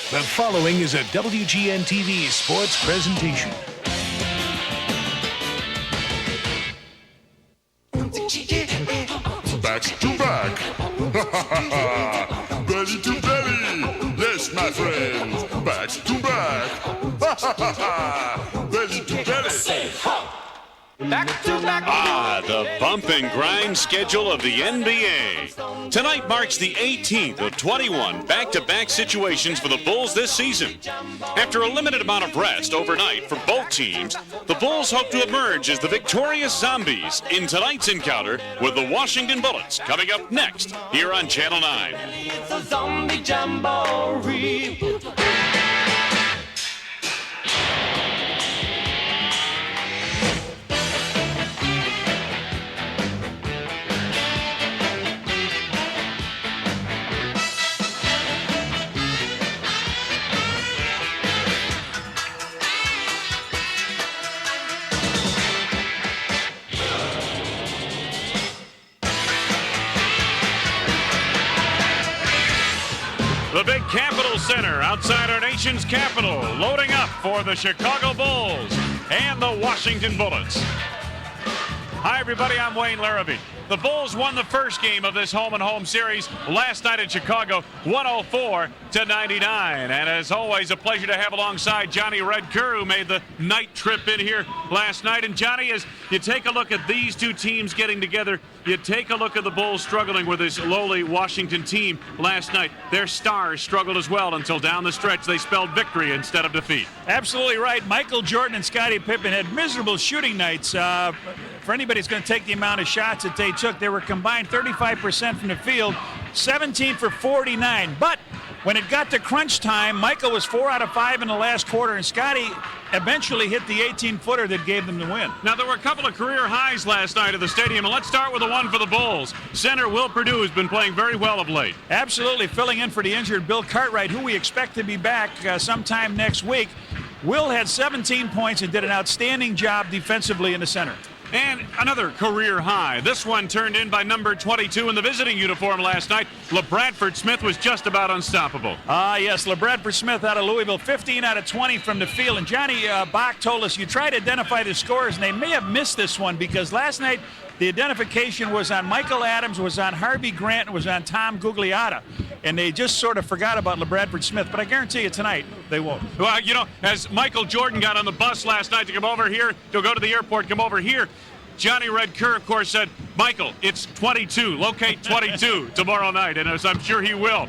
The following is a WGN-TV sports presentation. Back to back. Belly to belly. Yes, my friends. Back to back. Belly to belly. Say ha. Back to back. The bump and grind schedule of the NBA. Tonight marks the 18th of 21 back-to-back situations for the Bulls this season. After a limited amount of rest overnight for both teams, the Bulls hope to emerge as the victorious zombies in tonight's encounter with the Washington Bullets, coming up next here on Channel 9. It's a zombie jamboree. The big Capitol Center outside our nation's capital, loading up for the Chicago Bulls and the Washington Bullets. Hi, everybody. I'm Wayne Larrabee. The Bulls won the first game of this home-and-home series last night in Chicago, 104-99. And as always, a pleasure to have alongside Johnny Red Kerr, who made the night trip in here last night. And Johnny, as you take a look at these two teams getting together, you take a look at the Bulls struggling with this lowly Washington team last night. Their stars struggled as well until down the stretch they spelled victory instead of defeat. Absolutely right. Michael Jordan and Scottie Pippen had miserable shooting nights. For anybody who's going to take the amount of shots that they took, they were combined 35% from the field, 17 for 49. But when it got to crunch time, Michael was 4 out of 5 in the last quarter, and Scottie eventually hit the 18-footer that gave them the win. Now, there were a couple of career highs last night at the stadium, and let's start with the one for the Bulls. Center Will Perdue has been playing very well of late. Absolutely, filling in for the injured Bill Cartwright, who we expect to be back sometime next week. Will had 17 points and did an outstanding job defensively in the center. And another career high. This one turned in by number 22 in the visiting uniform last night. LaBradford Smith was just about unstoppable. Yes, LaBradford Smith out of Louisville, 15 out of 20 from the field. And Johnny Bach told us you try to identify the scores, and they may have missed this one because last night the identification was on Michael Adams, was on Harvey Grant, and was on Tom Gugliotta. And they just sort of forgot about LaBradford Smith. But I guarantee you tonight, they won't. Well, you know, as Michael Jordan got on the bus last night to come over here, to go to the airport, come over here, Johnny Red Kerr, of course, said, Michael, it's 22. Locate 22 tomorrow night, and as I'm sure he will.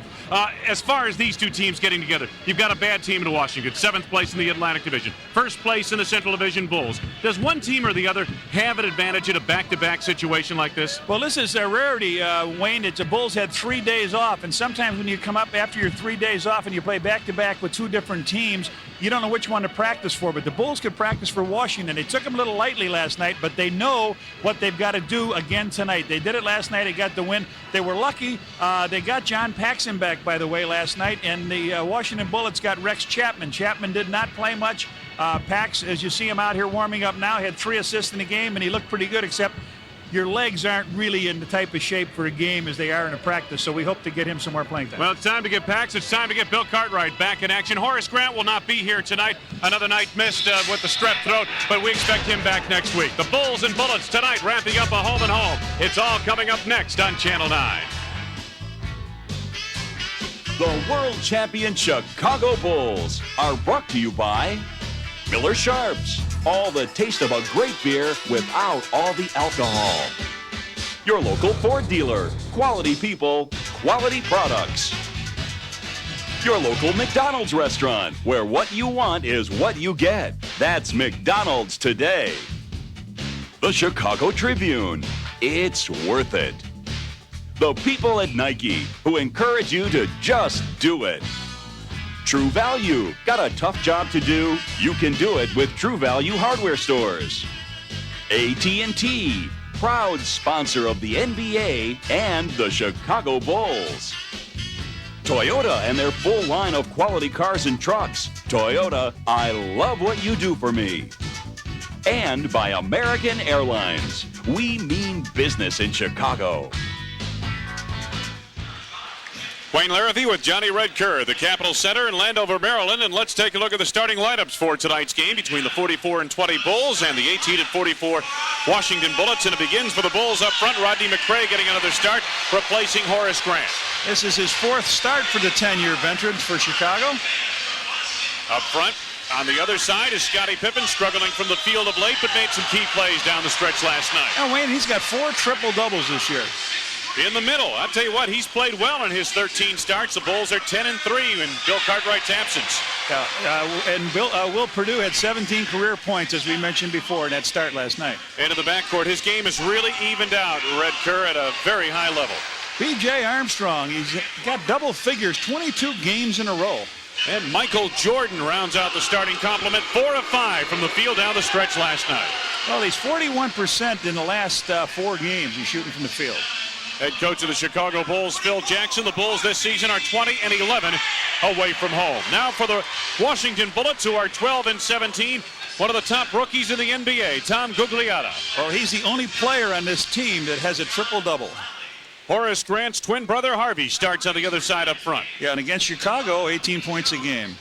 As far as these two teams getting together, you've got a bad team in Washington, 7th place in the Atlantic Division, 1st place in the Central Division, Bulls. Does one team or the other have an advantage in a back-to-back situation like this? Well, this is a rarity, Wayne, that the Bulls had 3 days off, and sometimes when you come up after your 3 days off and you play back-to-back with two different teams, you don't know which one to practice for, but the Bulls could practice for Washington. They took them a little lightly last night, but they know what they've got to do again tonight. They did it last night. They got the win. They were lucky. They got John Paxson back, by the way, last night, and the Washington Bullets got Rex Chapman. Chapman did not play much. Pax, as you see him out here warming up now, had 3 assists in the game, and he looked pretty good, except your legs aren't really in the type of shape for a game as they are in a practice, so we hope to get him some more playing time. Well, it's time to get Pax. It's time to get Bill Cartwright back in action. Horace Grant will not be here tonight. Another night missed with the strep throat, but we expect him back next week. The Bulls and Bullets tonight wrapping up a home and home. It's all coming up next on Channel 9. The world champion Chicago Bulls are brought to you by Miller Sharps. All the taste of a great beer without all the alcohol. Your local Ford dealer. Quality people, quality products. Your local McDonald's restaurant, where what you want is what you get. That's McDonald's today. The Chicago Tribune. It's worth it. The people at Nike, who encourage you to just do it. True Value. Got a tough job to do? You can do it with True Value hardware stores. AT&T, proud sponsor of the NBA and the Chicago Bulls. Toyota and their full line of quality cars and trucks. Toyota, I love what you do for me. And by American Airlines. We mean business in Chicago. Wayne Larrabee with Johnny Red Kerr, the Capitol Center in Landover, Maryland. And let's take a look at the starting lineups for tonight's game between the 44-20 Bulls and the 18-44 Washington Bullets. And it begins for the Bulls up front. Rodney McCray getting another start, replacing Horace Grant. This is his 4th start for the 10-year veteran for Chicago. Up front, on the other side, is Scottie Pippen, struggling from the field of late, but made some key plays down the stretch last night. Oh, Wayne, he's got 4 triple-doubles this year. In the middle, I'll tell you what, he's played well in his 13 starts. The Bulls are 10-3 in Bill Cartwright's absence. And Will Perdue had 17 career points, as we mentioned before, in that start last night. And in the backcourt, his game is really evened out, Red Kerr, at a very high level. B.J. Armstrong, he's got double figures, 22 games in a row. And Michael Jordan rounds out the starting complement, 4 of 5 from the field down the stretch last night. Well, he's 41% in the last 4 games he's shooting from the field. Head coach of the Chicago Bulls, Phil Jackson. The Bulls this season are 20-11 away from home. Now for the Washington Bullets, who are 12-17. One of the top rookies in the NBA, Tom Gugliotta. Well, he's the only player on this team that has a triple-double. Horace Grant's twin brother, Harvey, starts on the other side up front. Yeah, and against Chicago, 18 points a game.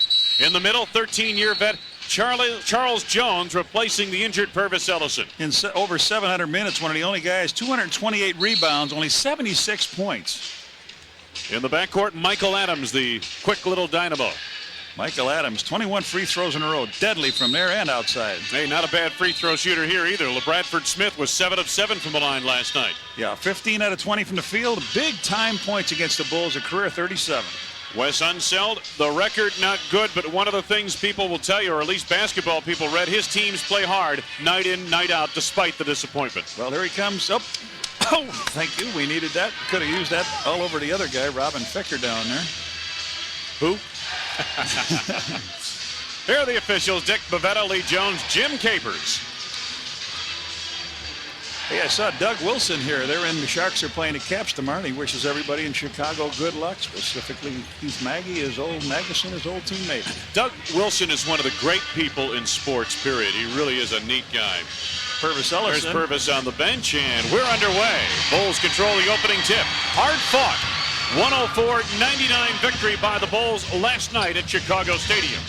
In the middle, 13-year vet Charles Jones replacing the injured Purvis Ellison. In over 700 minutes, one of the only guys, 228 rebounds, only 76 points. In the backcourt, Michael Adams, the quick little dynamo. Michael Adams, 21 free throws in a row, deadly from there and outside. Hey, not a bad free throw shooter here either. LaBradford Smith was 7 of 7 from the line last night. Yeah, 15 out of 20 from the field. Big time points against the Bulls, a career 37. Wes Unseld, the record not good, but one of the things people will tell you, or at least basketball people read, his teams play hard night in, night out, despite the disappointment. Well, here he comes. Oh, thank you. We needed that. Could have used that all over the other guy, Robin Ficker, down there. Who? Here are the officials: Dick Bavetta, Lee Jones, Jim Capers. Hey, I saw Doug Wilson here. The Sharks are playing the Caps tomorrow. He wishes everybody in Chicago good luck, specifically Keith Magnuson, his old teammate. Doug Wilson is one of the great people in sports, period. He really is a neat guy. Purvis Ellison. There's Purvis on the bench, and we're underway. Bulls control the opening tip. Hard fought. 104-99 victory by the Bulls last night at Chicago Stadium.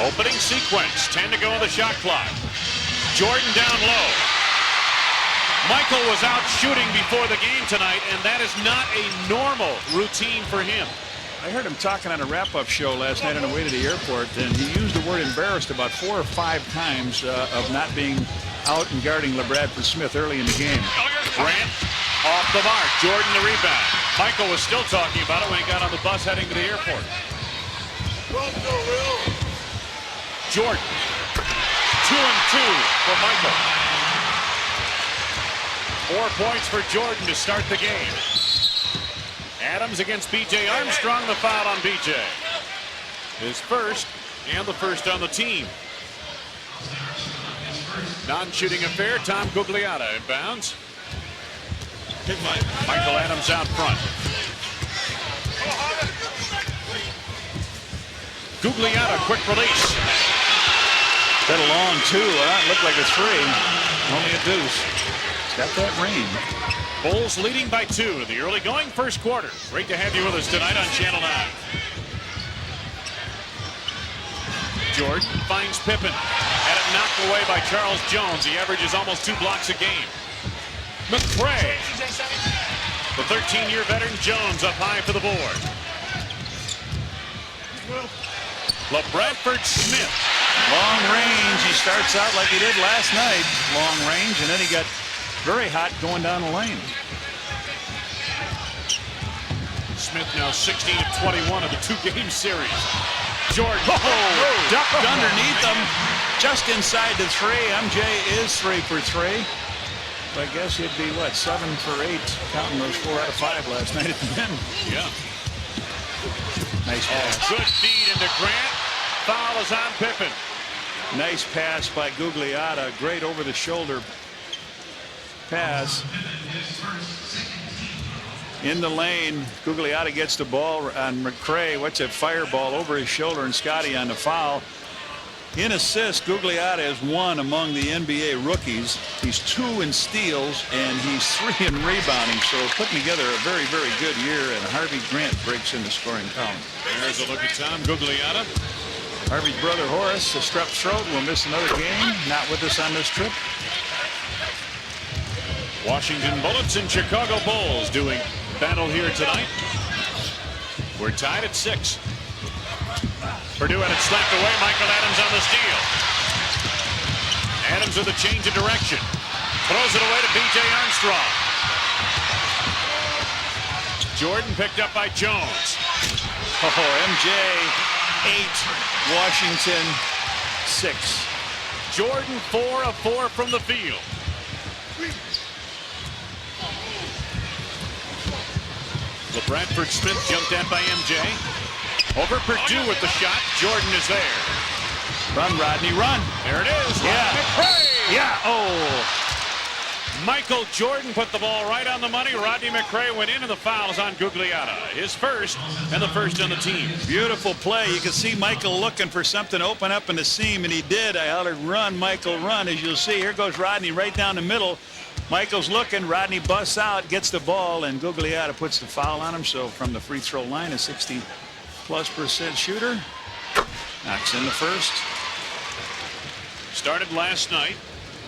Opening sequence, 10 to go on the shot clock. Jordan down low. Michael was out shooting before the game tonight, and that is not a normal routine for him. I heard him talking on a wrap-up show last night on the way to the airport, and he used the word embarrassed about 4 or 5 times of not being out and guarding LaBradford Smith early in the game. Grant off the mark. Jordan the rebound. Michael was still talking about it when he got on the bus heading to the airport. Jordan, 2 and 2 for Michael. 4 points for Jordan to start the game. Adams against B.J. Armstrong, the foul on B.J. His first, and the first on the team. Non-shooting affair, Tom Gugliotta inbounds. Michael Adams out front. Gugliotta, quick release. That a long 2, huh? It looked like a 3. Only a deuce. It's got that rain. Bulls leading by 2 in the early going first quarter. Great to have you with us tonight on Channel 9. Jordan finds Pippen. Had it knocked away by Charles Jones. He averages almost 2 blocks a game. McCray. The 13-year veteran Jones up high for the board. LaBradford Smith. Long range. He starts out like he did last night. Long range, and then he got very hot going down the lane. Smith now 16 of 21 of the 2-game series. Jordan Ducked underneath him, just inside the 3. MJ is 3 for 3. I guess he'd be, what, 7 for 8, counting those 4 out of 5 last night at the end. Yeah. Nice pass. Good feed into Grant. Foul is on Pippen. Nice pass by Gugliotta. Great over-the-shoulder pass. In the lane, Gugliotta gets the ball on McCray. What's it? Fireball over his shoulder, and Scottie on the foul. In assists, Gugliotta is 1 among the NBA rookies. He's 2 in steals, and he's 3 in rebounding. So putting together a very, very good year, and Harvey Grant breaks in the scoring column. There's a look at Tom Gugliotta. Harvey's brother Horace, a strep throat, will miss another game. Not with us on this trip. Washington Bullets and Chicago Bulls doing battle here tonight. We're tied at 6. Perdue had it slapped away. Michael Adams on the steal. Adams with a change of direction. Throws it away to B.J. Armstrong. Jordan picked up by Jones. Oh, MJ 8, Washington 6. Jordan 4 of 4 from the field. LaBradford Smith jumped at by MJ. Over Perdue with the shot. Jordan is there. Run, Rodney, run. There it is. Yeah. McCray. Yeah. Oh. Michael Jordan put the ball right on the money. Rodney McCray went into the fouls on Gugliotta. His first and the first on the team. Beautiful play. You can see Michael looking for something to open up in the seam, and he did. I hollered, run, Michael, run. As you'll see, here goes Rodney right down the middle. Michael's looking. Rodney busts out, gets the ball, and Gugliotta puts the foul on him. So from the free throw line, a 60+% shooter. Knocks in the first. Started last night.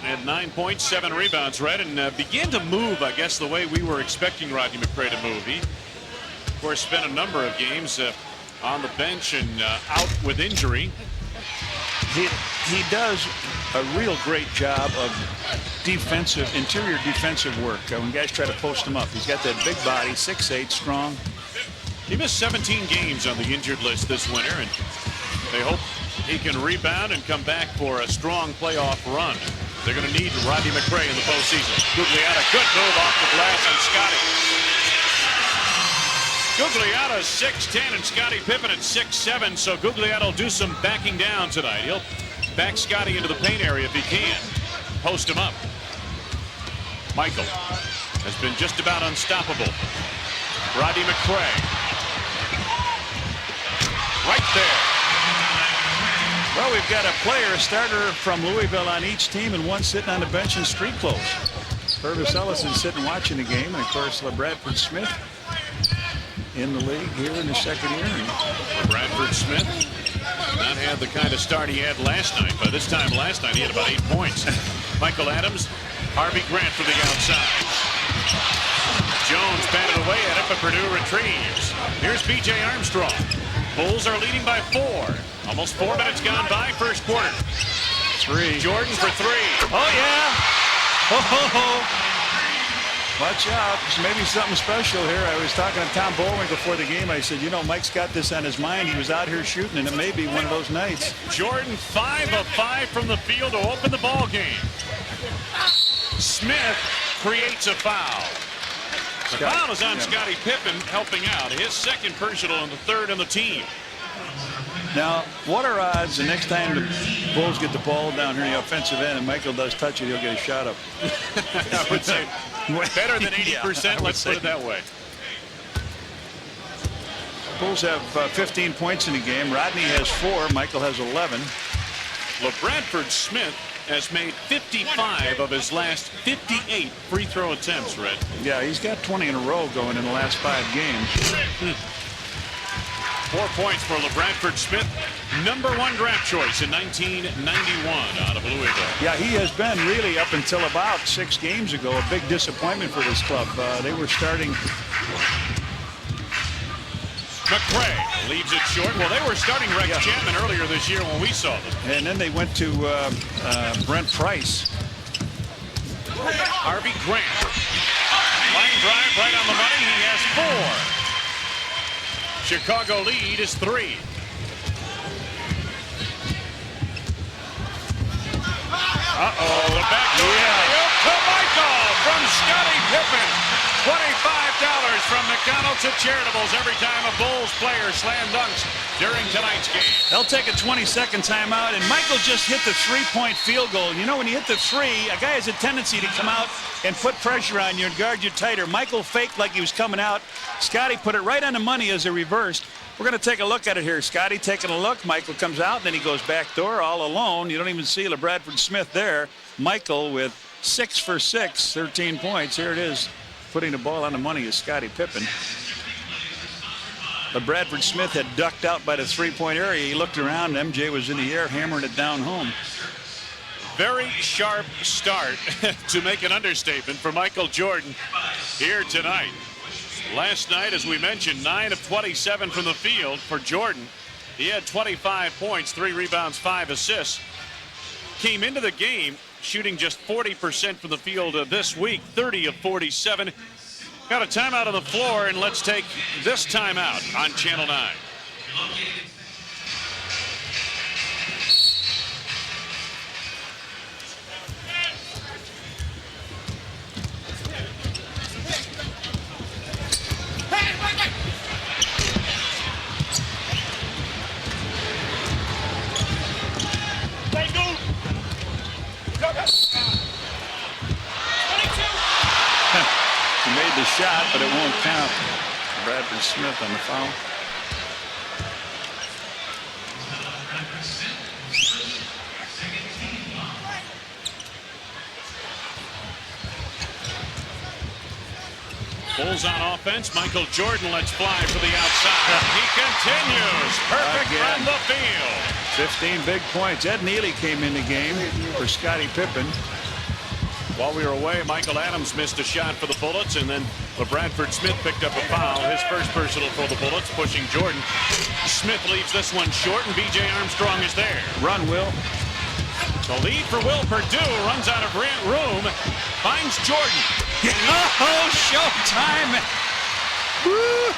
Had 9 points, 7 rebounds, Red, and began to move, I guess, the way we were expecting Rodney McCray to move. He, of course, spent a number of games on the bench and out with injury. He does a real great job of interior defensive work when guys try to post him up. He's got that big body, 6'8", strong. He missed 17 games on the injured list this winter, and they hope he can rebound and come back for a strong playoff run. They're going to need Rodney McCray in the postseason. Gugliotta, good move off the glass on Scottie. Gugliotta 6'10", and Scottie Pippen at 6'7", so Gugliotta will do some backing down tonight. He'll back Scottie into the paint area if he can. Post him up. Michael has been just about unstoppable. Rodney McCray. Right there. Well, we've got a player, a starter from Louisville on each team, and one sitting on the bench in street clothes. Purvis Ellison sitting watching the game, and of course LaBradford Smith in the league here in the second year. LaBradford Smith not had the kind of start he had last night. By this time last night, he had about 8 points. Michael Adams, Harvey Grant from the outside. Jones batted away at it, but Perdue retrieves. Here's B.J. Armstrong. Bulls are leading by 4. Almost 4 minutes gone by, first quarter. 3. Jordan for 3. Oh, yeah. Watch out. There's maybe something special here. I was talking to Tom Bowling before the game. I said, you know, Mike's got this on his mind. He was out here shooting, and it may be one of those nights. Jordan 5 of 5 from the field to open the ball game. Smith creates a foul. The foul is on Scottie Pippen, helping out. His second personal and the third on the team. Now, what are odds the next time the Bulls get the ball down here in the offensive end and Michael does touch it, he'll get a shot up? I would say better than 80%, let's put it that way. Bulls have 15 points in the game. Rodney has 4. Michael has 11. LaBradford Smith has made 55 of his last 58 free throw attempts, Red. Yeah, he's got 20 in a row going in the last 5 games. 4 points for LaBradford Smith, #1 draft choice in 1991 out of Louisville. Yeah, he has been really, up until about 6 games ago, a big disappointment for this club. They were starting. McCray leaves it short. Well, they were starting Rex Chapman earlier this year when we saw them. And then they went to Brent Price. Harvey Grant. Line drive right on the money. He has 4. Chicago lead is 3. The backdoor to Michael from Scottie Pippen. $25 from McDonald's to Charitables every time a Bulls player slam dunks during tonight's game. They'll take a 20-second timeout, and Michael just hit the 3-point field goal. You know, when you hit the 3, a guy has a tendency to come out and put pressure on you and guard you tighter. Michael faked like he was coming out. Scottie put it right on the money as a reversed. We're going to take a look at it here. Scottie taking a look. Michael comes out, and then he goes backdoor all alone. You don't even see LaBradford Smith there. Michael with 6 for 6, 13 points. Here it is. Putting the ball on the money is Scottie Pippen. LaBradford Smith had ducked out by the 3-point area. He looked around, and MJ was in the air hammering it down home. Very sharp start, to make an understatement, for Michael Jordan here tonight. Last night, as we mentioned, 9 of 27 from the field for Jordan. He had 25 points, 3 rebounds, 5 assists. Came into the game shooting just 40% from the field this week, 30 of 47. Got a timeout on the floor, and let's take this timeout on Channel 9. He made the shot, but it won't count. Bradford Smith on the foul. Bulls on offense. Michael Jordan lets fly for the outside. He continues. Perfect Again. from the field. 15 big points. Ed Nealy came in the game for Scottie Pippen. While we were away, Michael Adams missed a shot for the Bullets, and then LaBradford Smith picked up a foul, his first personal for the Bullets, pushing Jordan. Smith leaves this one short, and B.J. Armstrong is there. Run, Will. The lead for Will Perdue, runs out of room, finds Jordan. Oh, showtime. Woo.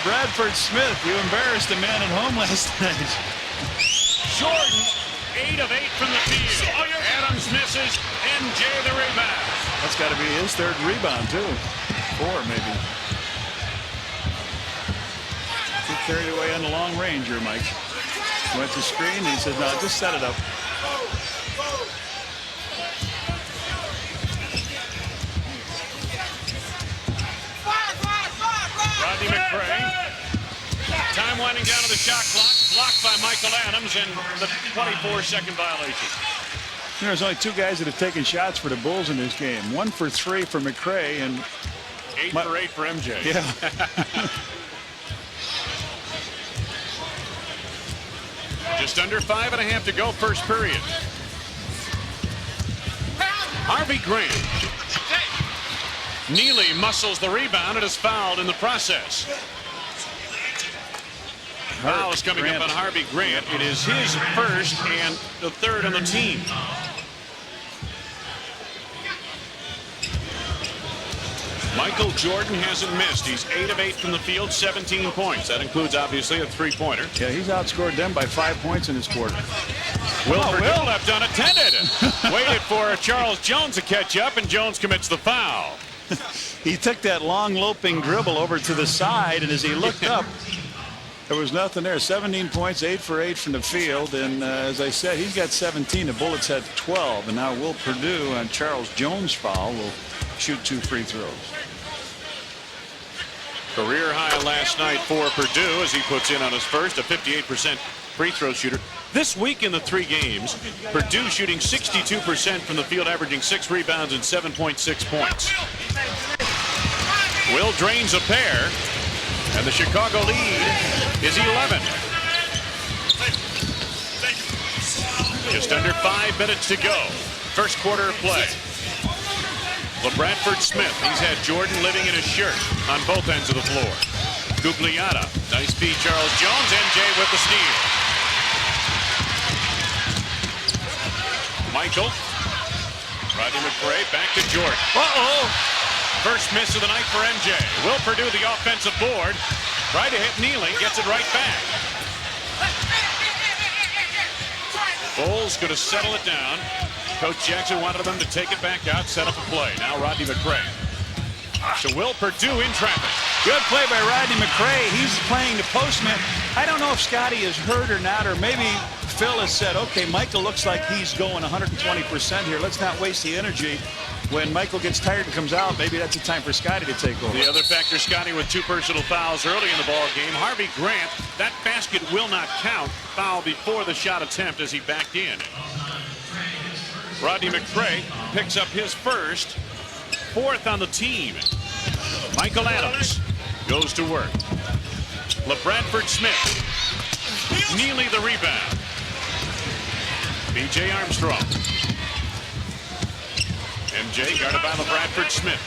Bradford Smith, you embarrassed a man at home last night. Jordan, 8 of 8 from the field. Adams misses, MJ the rebound. That's got to be his 3rd rebound, too. 4, maybe. He carried away on the long range here, Mike. Went to screen, and he said, no, just set it up. Rodney McCray. Time winding down to the shot clock. Blocked by Michael Adams, and the 24-second violation. You know, there's only 2 guys that have taken shots for the Bulls in this game. 1 for 3 for McCray, and 8 for 8 for MJ. yeah. Just under 5.5 to go, first period. Harvey Grant. Nealy muscles the rebound and is fouled in the process. Foul is coming up on Harvey Grant. It is his first and the 3rd on the team. Michael Jordan hasn't missed. He's 8 of 8 from the field, 17 points. That includes, obviously, a 3-pointer. Yeah, he's outscored them by 5 points in this quarter. Will Perdue left unattended. Waited for Charles Jones to catch up, and Jones commits the foul. He took that long loping dribble over to the side, and as he looked up, there was nothing there. 17 points, 8 for 8 from the field, and as I said, he's got 17. The Bullets had 12, and now Will Perdue on Charles Jones' foul will shoot 2 free throws. Career high last night for Perdue as he puts in on his first, a 58% free throw shooter. This week in the 3 games, Perdue shooting 62% from the field, averaging 6 rebounds and 7.6 points. Will drains a pair, and the Chicago lead is 11. Just under 5 minutes to go. First quarter of play. LaBradford Smith, he's had Jordan living in his shirt on both ends of the floor. Gugliotta, nice feed, Charles Jones, MJ with the steal. Michael, Rodney McCray, back to Jordan. First miss of the night for MJ. Will Perdue the offensive board. Tried to hit Nealy, gets it right back. Bulls going to settle it down. Coach Jackson wanted them to take it back out, set up a play. Now Rodney McCray. So Will Perdue in traffic. Good play by Rodney McCray. He's playing the postman. I don't know if Scottie is hurt or not, or maybe Phil has said, okay, Michael looks like he's going 120% here. Let's not waste the energy. When Michael gets tired and comes out, maybe that's a time for Scottie to take over. The other factor, Scottie with 2 personal fouls early in the ball game. Harvey Grant, that basket will not count. Foul before the shot attempt as he backed in. Rodney McCray picks up his first, 4th on the team. Michael Adams goes to work. LaBradford Smith. Nealy the rebound. B.J. Armstrong. MJ guarded by LaBradford Smith.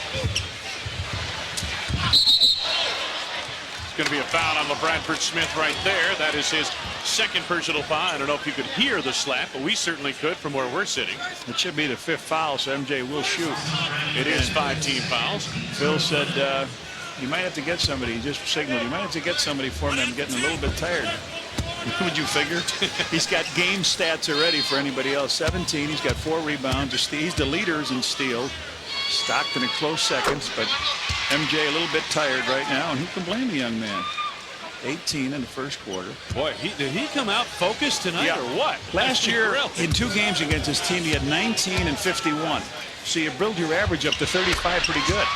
It's going to be a foul on LaBradford Smith right there. That is his 2nd personal foul. I don't know if you could hear the slap, but we certainly could from where we're sitting. It should be the 5th foul, so MJ will shoot. It is 5 team fouls. Phil said you might have to get somebody. He just signaled you might have to get somebody for me. I'm getting a little bit tired. Would you figure? He's got game stats already for anybody else. 17. He's got 4 rebounds. He's the leaders in steal. Stockton in close seconds, but MJ a little bit tired right now, and who can blame the young man? 18 in the first quarter. Boy, did he come out focused tonight or what? Last year, in 2 games against his team, he had 19 and 51. So you build your average up to 35 pretty good.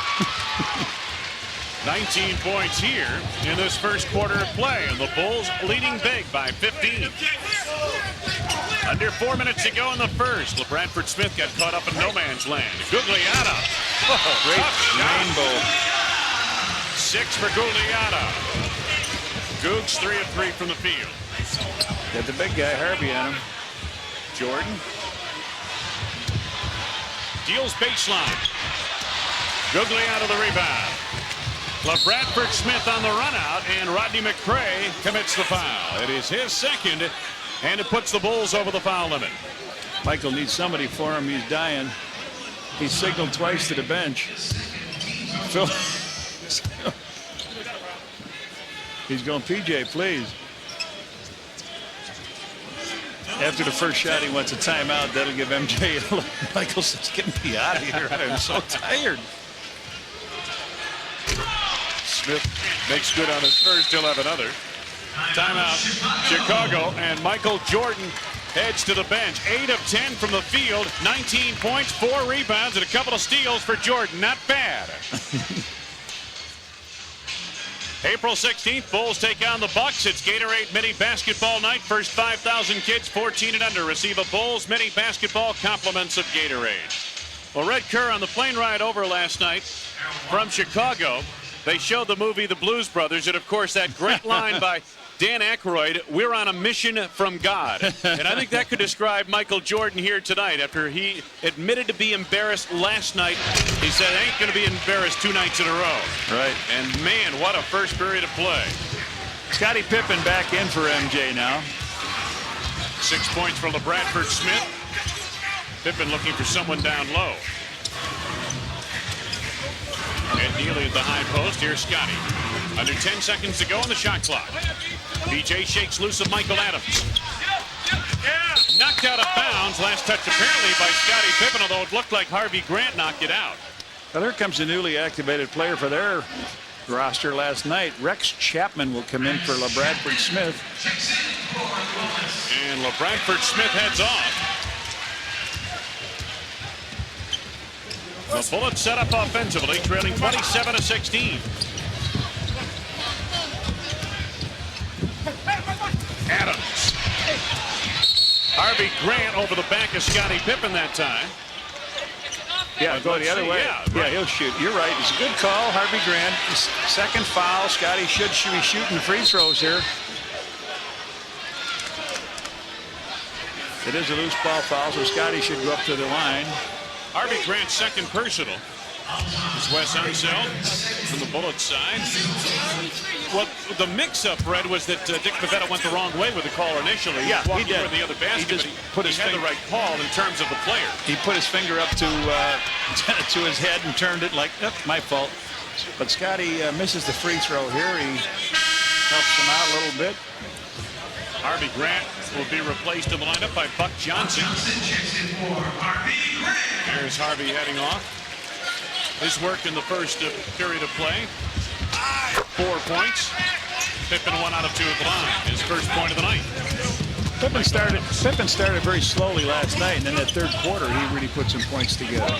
19 points here in this first quarter of play, and the Bulls leading big by 15. Under 4 minutes to go in the first. LaBradford Smith got caught up in no man's land. Gugliotta. Oh, great rainbow. 6 for Gugliotta. Googs 3 of 3 from the field. Got the big guy Harvey on him. Jordan deals baseline. Gugliotta the rebound. LaBradford Smith on the run out, and Rodney McCray commits the foul. It is his 2nd, and it puts the Bulls over the foul limit. Michael needs somebody for him. He's dying. He signaled twice to the bench. Phil. He's going, PJ, please. After the first shot, he wants a timeout. That'll give MJ. Michael says, get me out of here. I'm so tired. Smith makes good on his first. He'll have another. Timeout, Chicago, and Michael Jordan heads to the bench. 8 of 10 from the field, 19 points, 4 rebounds, and a couple of steals for Jordan. Not bad. April 16th, Bulls take on the Bucks. It's Gatorade Mini Basketball Night. First 5,000 kids 14 and under receive a Bulls Mini Basketball compliments of Gatorade. Well, Red Kerr on the plane ride over last night from Chicago, they showed the movie The Blues Brothers, and of course that great line by Dan Aykroyd, we're on a mission from God. And I think that could describe Michael Jordan here tonight. After he admitted to be embarrassed last night, he said, I ain't going to be embarrassed 2 nights in a row. Right. And man, what a first period of play. Scottie Pippen back in for MJ now. 6 points for LaBradford Smith. Pippen looking for someone down low. And Nealy at the high post. Here's Scottie. Under 10 seconds to go on the shot clock. BJ shakes loose of Michael Adams. Knocked out of bounds. Last touch apparently by Scottie Pippen, although it looked like Harvey Grant knocked it out. Well, there comes a newly activated player for their roster last night. Rex Chapman will come in for LaBradford Smith. And LaBradford Smith heads off. The Bullets set up offensively, trailing 27-16. Adams. Harvey Grant over the back of Scottie Pippen that time. Yeah, go the other way. Yeah, he'll shoot. You're right. It's a good call, Harvey Grant. His 2nd foul. Scottie should be shooting free throws here. It is a loose ball foul, so Scottie should go up to the line. Harvey Grant's 2nd personal. It's Wes Unseld from the Bullets side. Well, the mix-up, Red, was that Dick Pavetta went the wrong way with the call initially. Yeah, he did. Toward the other basket, he had the right call in terms of the player. He put his finger up to his head and turned it like, my fault. But Scottie misses the free throw here. He helps him out a little bit. Harvey Grant will be replaced in the lineup by Buck Johnson. There's Harvey heading off. His work in the first period of play. 4 points. Pippen 1 out of 2 at the line. His first point of the night. Pippen started very slowly last night, and in that third quarter, he really put some points together.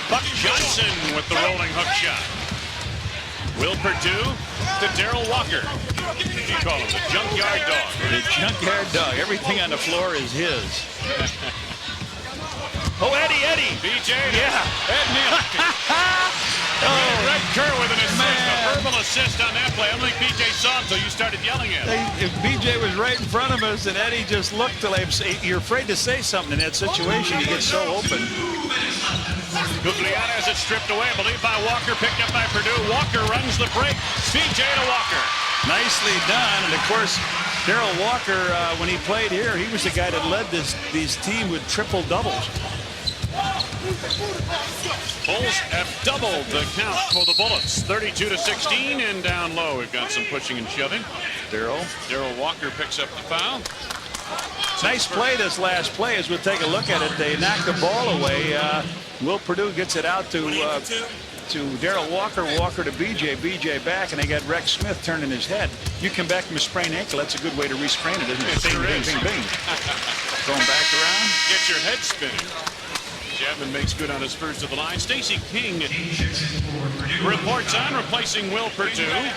Buck Johnson with the rolling hook shot. Will Perdue to Darrell Walker. You call him the junkyard dog. The junkyard dog. Everything on the floor is his. Oh, Eddie. BJ. Yeah. Ed Nealy. Red Kerr with an assist, a verbal assist on that play. I don't think BJ saw until you started yelling at him. If BJ was right in front of us and Eddie just looked till you're afraid to say something in that situation. You get so open. Gugliotta has it stripped away, believed by Walker, picked up by Perdue. Walker runs the break. BJ to Walker. Nicely done. And of course, Darrell Walker, when he played here, he was the guy that led this team with triple doubles. Bulls have doubled the count for the Bullets. 32-16, and down low we've got some pushing and shoving. Darrell Walker picks up the foul. Nice play this last play as we'll take a look at it. They knock the ball away. Will Perdue gets it out to Darrell Walker. Walker to BJ back, and they got Rex Smith turning his head. You come back from a sprained ankle, that's a good way to re-sprain it, isn't it? Bing. Going back around. Get your head spinning. Chapman makes good on his first of the line. Stacey King reports on, replacing Will Perdue.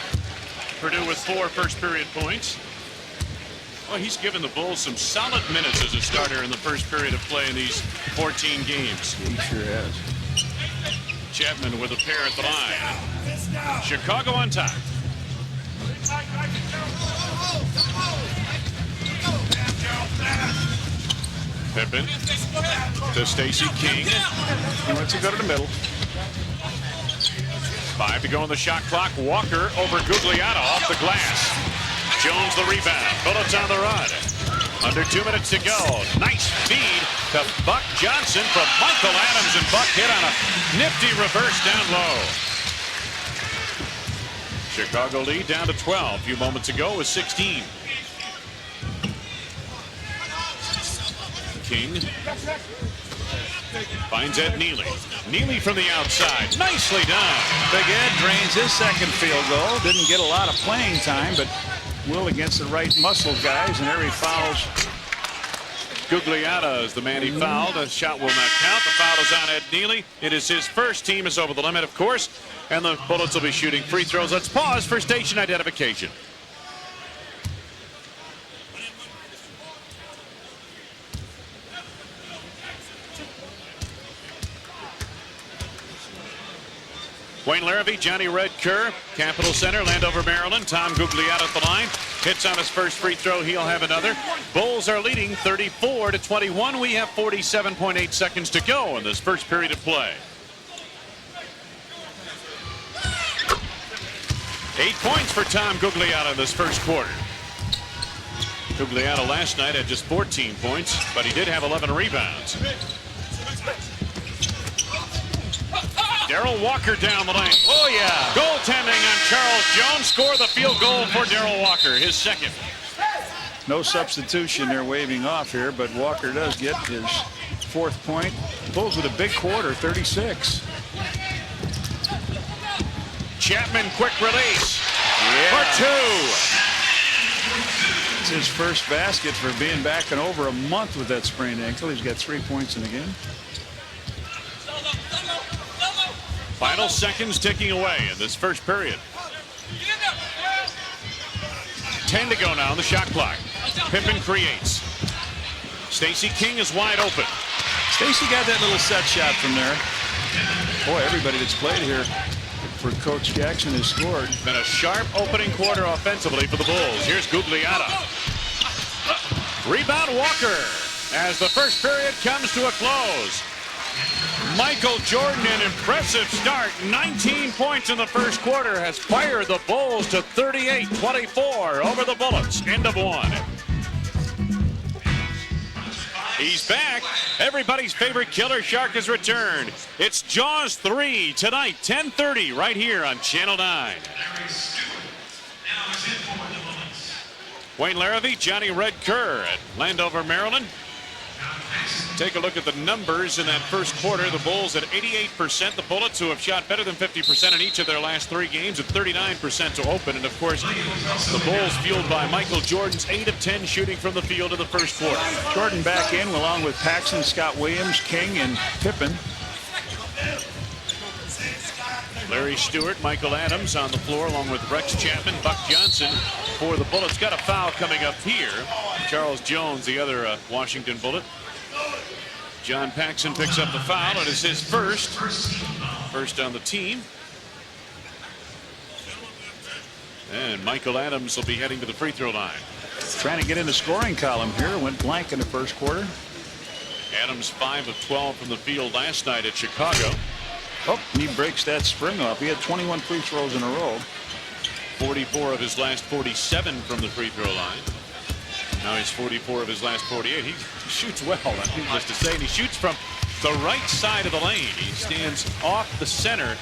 Perdue with 4 first period points. Well, he's given the Bulls some solid minutes as a starter in the first period of play in these 14 games. He sure has. Chapman with a pair at the line. Chicago on top. Pippen to Stacey King. He wants to go to the middle. 5 to go on the shot clock. Walker over Gugliotta off the glass. Jones the rebound. Bullets on the run. Under 2 minutes to go. Nice feed to Buck Johnson from Michael Adams, and Buck hit on a nifty reverse down low. Chicago lead down to 12. A few moments ago was 16. King finds Ed Nealy. Nealy from the outside. Nicely done. Big Ed drains his second field goal. Didn't get a lot of playing time, but Will against the right muscle guys, and there he fouls. Gugliotta is the man he fouled. A shot will not count. The foul is on Ed Nealy. It is his first. Team is over the limit, of course, and the Bullets will be shooting free throws. Let's pause for station identification. Wayne Larrabee, Johnny Red Kerr, Capital Center, Landover, Maryland. Tom Gugliotta at the line. Hits on his first free throw. He'll have another. Bulls are leading 34-21. We have 47.8 seconds to go in this first period of play. 8 points for Tom Gugliotta in this first quarter. Gugliotta last night had just 14 points, but he did have 11 rebounds. Darrell Walker down the lane. Oh, yeah. Goaltending on Charles Jones. Score the field goal for Darrell Walker, his second. No substitution. They're waving off here, but Walker does get his 4th point. Bulls with a big quarter, 36. Chapman, quick release. For 2. It's his first basket for being back in over a month with that sprained ankle. He's got 3 points in the game. Final seconds ticking away in this first period. 10 to go now on the shot clock. Pippen creates. Stacey King is wide open. Stacey got that little set shot from there. Boy, everybody that's played here for Coach Jackson has scored. Been a sharp opening quarter offensively for the Bulls. Here's Gugliotta. Rebound Walker as the first period comes to a close. Michael Jordan, an impressive start. 19 points in the first quarter, has fired the Bulls to 38-24 over the Bullets. End of 1. He's back. Everybody's favorite killer shark has returned. It's Jaws 3 tonight, 10:30, right here on Channel 9. Wayne Larrabee, Johnny Red Kerr at Landover, Maryland. Take a look at the numbers in that first quarter. The Bulls at 88%. The Bullets, who have shot better than 50% in each of their last 3 games, at 39% to open. And, of course, the Bulls fueled by Michael Jordan's 8 of 10 shooting from the field in the first quarter. Jordan back in along with Paxson, Scott Williams, King, and Pippen. Larry Stewart, Michael Adams on the floor along with Rex Chapman, Buck Johnson for the Bullets. Got a foul coming up here. Charles Jones, the other Washington Bullet. John Paxson picks up the foul. It is his first on the team. And Michael Adams will be heading to the free throw line. Trying to get in the scoring column here. Went blank in the first quarter. Adams 5 of 12 from the field last night at Chicago. Oh, and he breaks that spring off. He had 21 free throws in a row. 44 of his last 47 from the free throw line. Now he's 44 of his last 48. He shoots well, needless to say. And he shoots from the right side of the lane. He stands off the center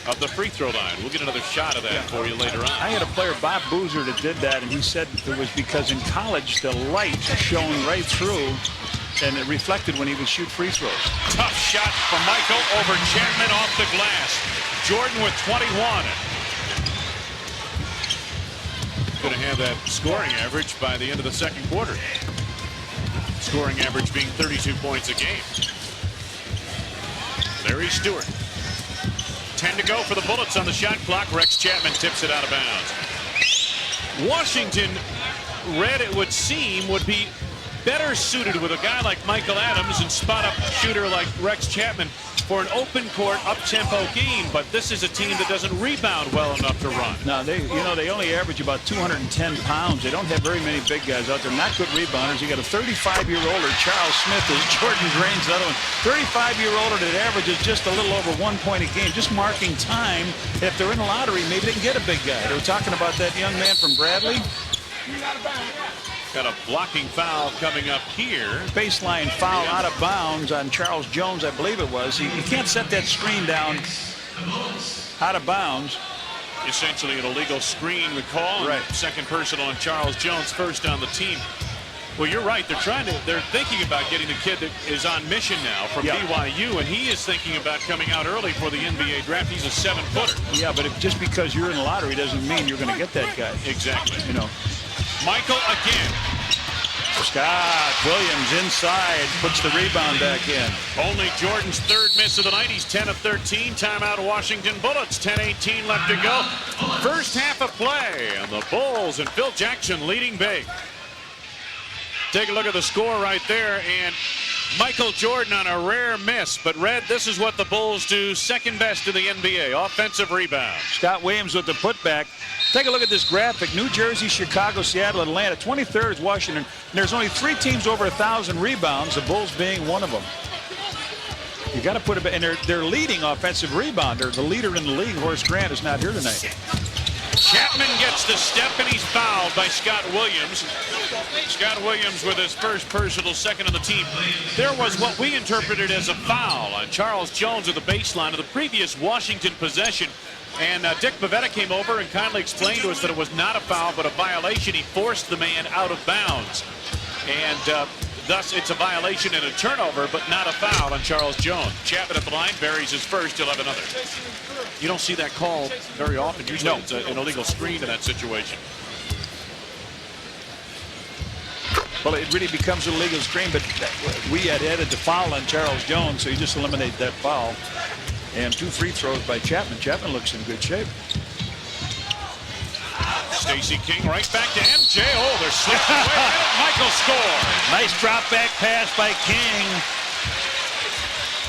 of the free throw line. We'll get another shot of that for you later on. I had a player, Bob Boozer, that did that, and he said it was because in college the light shone right through and it reflected when he would shoot free throws. Tough shot from Michael over Chapman off the glass. Jordan with 21. Going to have that scoring average by the end of the second quarter. Scoring average being 32 points a game. Larry Stewart. 10 to go for the Bullets on the shot clock. Rex Chapman tips it out of bounds. Washington, Red, it would seem, would be better suited with a guy like Michael Adams and spot-up shooter like Rex Chapman for an open court up-tempo game, but this is a team that doesn't rebound well enough to run. No, they only average about 210 pounds. They don't have very many big guys out there. Not good rebounders. You got a 35-year-older, Charles Smith, is Jordan Drain's the other one. 35-year-older that averages just a little over 1 point a game, just marking time. If they're in the lottery, maybe they can get a big guy. They were talking about that young man from Bradley. Got a blocking foul coming up here. Baseline foul out of bounds on Charles Jones, I believe it was. He can't set that screen down out of bounds. Essentially an illegal screen call. Right. Second personal on Charles Jones, first on the team. Well, you're right. They're thinking about getting the kid that is on mission now from BYU, and he is thinking about coming out early for the NBA draft. He's a 7-footer. Yeah, but just because you're in the lottery doesn't mean you're going to get that guy. Exactly. You know. Michael again. Scott Williams inside, puts the rebound back in. Only Jordan's third miss of the night. He's 10 of 13. Timeout Washington Bullets. 10:18 left to go. First half of play, and the Bulls and Phil Jackson leading big. Take a look at the score right there, and Michael Jordan on a rare miss. But, Red, this is what the Bulls do second best in the NBA, offensive rebound. Scott Williams with the putback. Take a look at this graphic. New Jersey, Chicago, Seattle, Atlanta. 23rd is Washington. And there's only 3 teams over 1,000 rebounds, the Bulls being one of them. You got to put it, and they're leading offensive rebounder. The leader in the league, Horace Grant, is not here tonight. Chapman gets the step, and he's fouled by Scott Williams. Scott Williams with his first personal, second on the team. There was what we interpreted as a foul on Charles Jones at the baseline of the previous Washington possession. And Dick Bavetta came over and kindly explained to us that it was not a foul, but a violation. He forced the man out of bounds. And thus, it's a violation and a turnover, but not a foul on Charles Jones. Chapman at the line, buries his first. He'll have another. You don't see that call very often. Usually it's an illegal screen in that situation. Well, it really becomes an illegal screen, but we had added the foul on Charles Jones, so you just eliminate that foul. And 2 free throws by Chapman. Chapman looks in good shape. Stacey King right back to MJ. Oh, they're slipping away. Michael score. Nice drop back pass by King.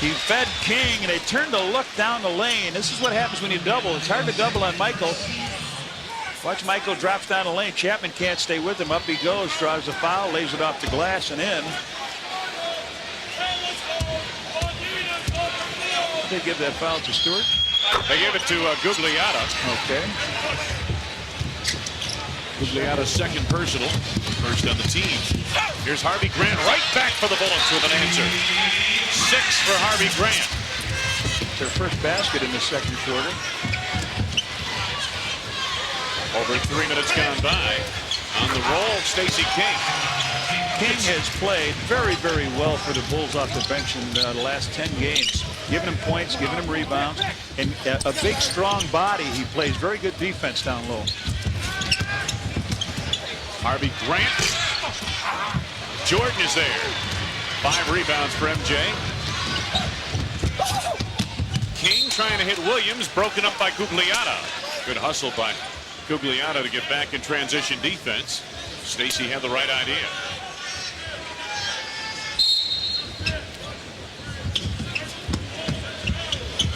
He fed King, and they turned to look down the lane. This is what happens when you double. It's hard to double on Michael. Watch Michael drops down the lane. Chapman can't stay with him. Up he goes, draws the foul, lays it off the glass and in. They give that foul to Stewart? They gave it to Gugliotta. Okay. Gugliotta's second personal. First on the team. Here's Harvey Grant right back for the Bullets with an answer. 6 for Harvey Grant. Their first basket in the second quarter. Over 3 minutes gone by. On the roll, Stacey King. King has played very, very well for the Bulls off the bench in the last 10 games. Giving him points, giving him rebounds, and a big, strong body. He plays very good defense down low. Harvey Grant. Jordan is there. 5 rebounds for MJ. King trying to hit Williams, broken up by Gugliotta. Good hustle by Gugliotta to get back in transition defense. Stacey had the right idea.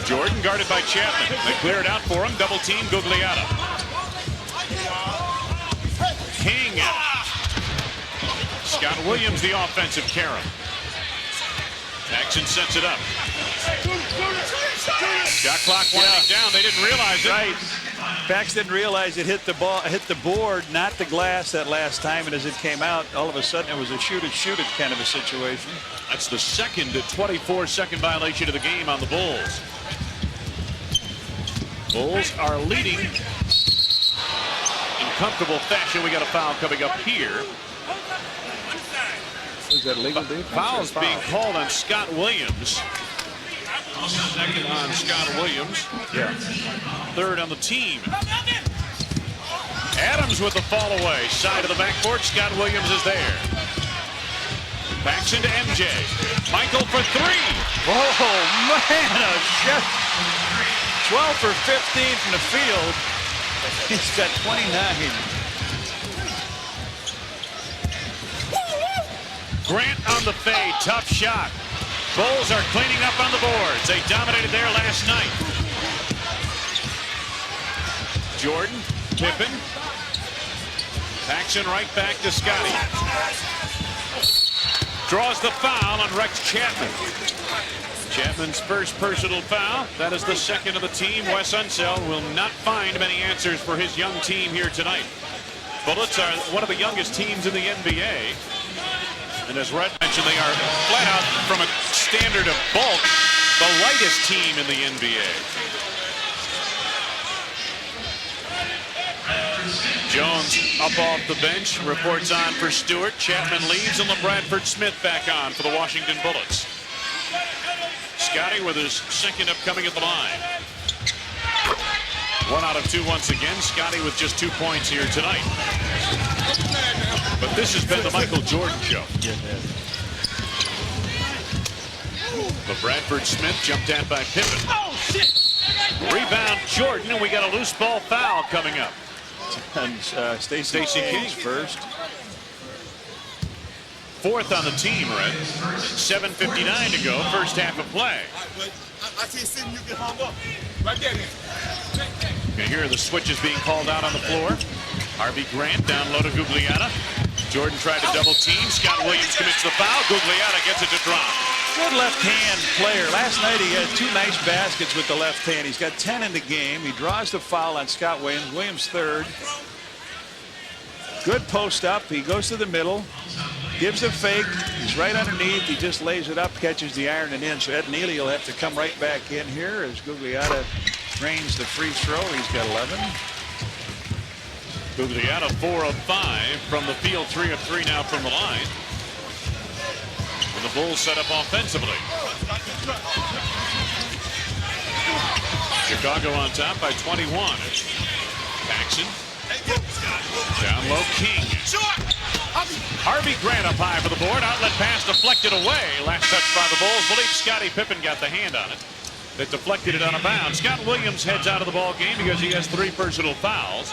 Jordan guarded by Chapman. They clear it out for him. Double team Gugliotta. King out. Scott Williams, the offensive carom. Paxson sets it up. Shot clock winding down. They didn't realize it. Right. Pax didn't realize it hit the ball, hit the board, not the glass that last time. And as it came out, all of a sudden it was a shoot it kind of a situation. That's the second 24-second violation of the game on the Bulls. Bulls are leading in comfortable fashion. We got a foul coming up here. Is that legal defense? Foul's being called on Scott Williams. Second on Scott Williams. Yeah. Third on the team. Adams with the fall away. Side of the backboard. Scott Williams is there. Paxson to MJ. Michael for 3. Oh, man, a shot. 12 for 15 from the field. He's got 29. Grant on the fade. Tough shot. Bulls are cleaning up on the boards. They dominated there last night. Jordan, Pippen. Paxson right back to Scottie. Draws the foul on Rex Chapman. Chapman's first personal foul. That is the second of the team. Wes Unseld will not find many answers for his young team here tonight. Bullets are one of the youngest teams in the NBA. And as Red mentioned, they are flat out, from a standard of bulk, the lightest team in the NBA. Jones up off the bench, reports on for Stewart. Chapman leaves, and LaBradford Smith back on for the Washington Bullets. Scottie with his second upcoming at the line. 1 out of 2 once again. Scottie with just 2 points here tonight. But this has been the Michael Jordan show. LaBradford Smith jumped at by Pippen. Rebound Jordan, and we got a loose ball foul coming up. And Stacey King's first. 4th on the team, Red. 7:59 to go, first half of play. I can't see you get hung up. Right there. You can hear the switches being called out on the floor. Harvey Grant down low to Gugliotta. Jordan tried to double team. Scott Williams commits the foul. Gugliotta gets it to drop. Good left-hand player. Last night he had 2 nice baskets with the left hand. He's got 10 in the game. He draws the foul on Scott Williams. Williams third. Good post up. He goes to the middle. Gives a fake. He's right underneath. He just lays it up, catches the iron and in. So Ed Nealy will have to come right back in here as Gugliotta drains the free throw. He's got 11. Gugliotta 4 of 5 from the field, 3 of 3 now from the line. And the Bulls set up offensively. Chicago on top by 21. Paxson. Down low, King. Harvey Grant up high for the board. Outlet pass deflected away. Last touch by the Bulls. Believe Scottie Pippen got the hand on it. That deflected it on a bounce. Scott Williams heads out of the ball game because he has 3 personal fouls.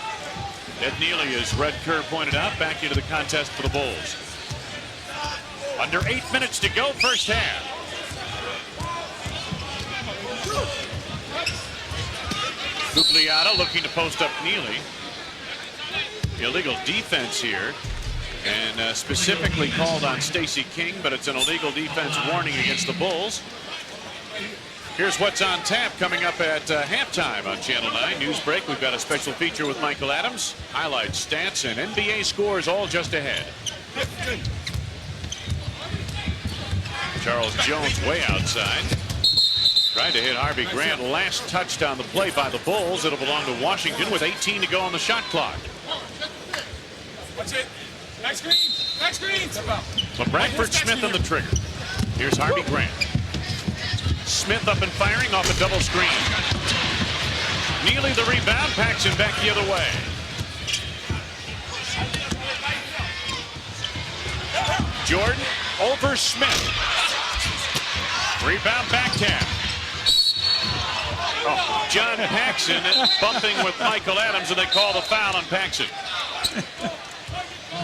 Ed Nealy, as Red Kerr pointed out, back into the contest for the Bulls. Under 8 minutes to go, first half. Gugliotta looking to post up Nealy. Illegal defense here, and specifically called on Stacey King, but it's an illegal defense warning against the Bulls. Here's what's on tap coming up at halftime on Channel 9 News Break. We've got a special feature with Michael Adams, highlights, stats, and NBA scores all just ahead. Charles Jones way outside. Tried to hit Harvey Grant. Last touched on the play by the Bulls. It'll belong to Washington with 18 to go on the shot clock. Watch it. Back screen. Back screen. Step out. LaBradford Smith on the trigger. Here's Harvey Grant. Smith up and firing off a double screen. Nealy the rebound, Paxson back the other way. Jordan over Smith. Rebound back tap. Oh, John Paxson bumping with Michael Adams, and they call the foul on Paxson.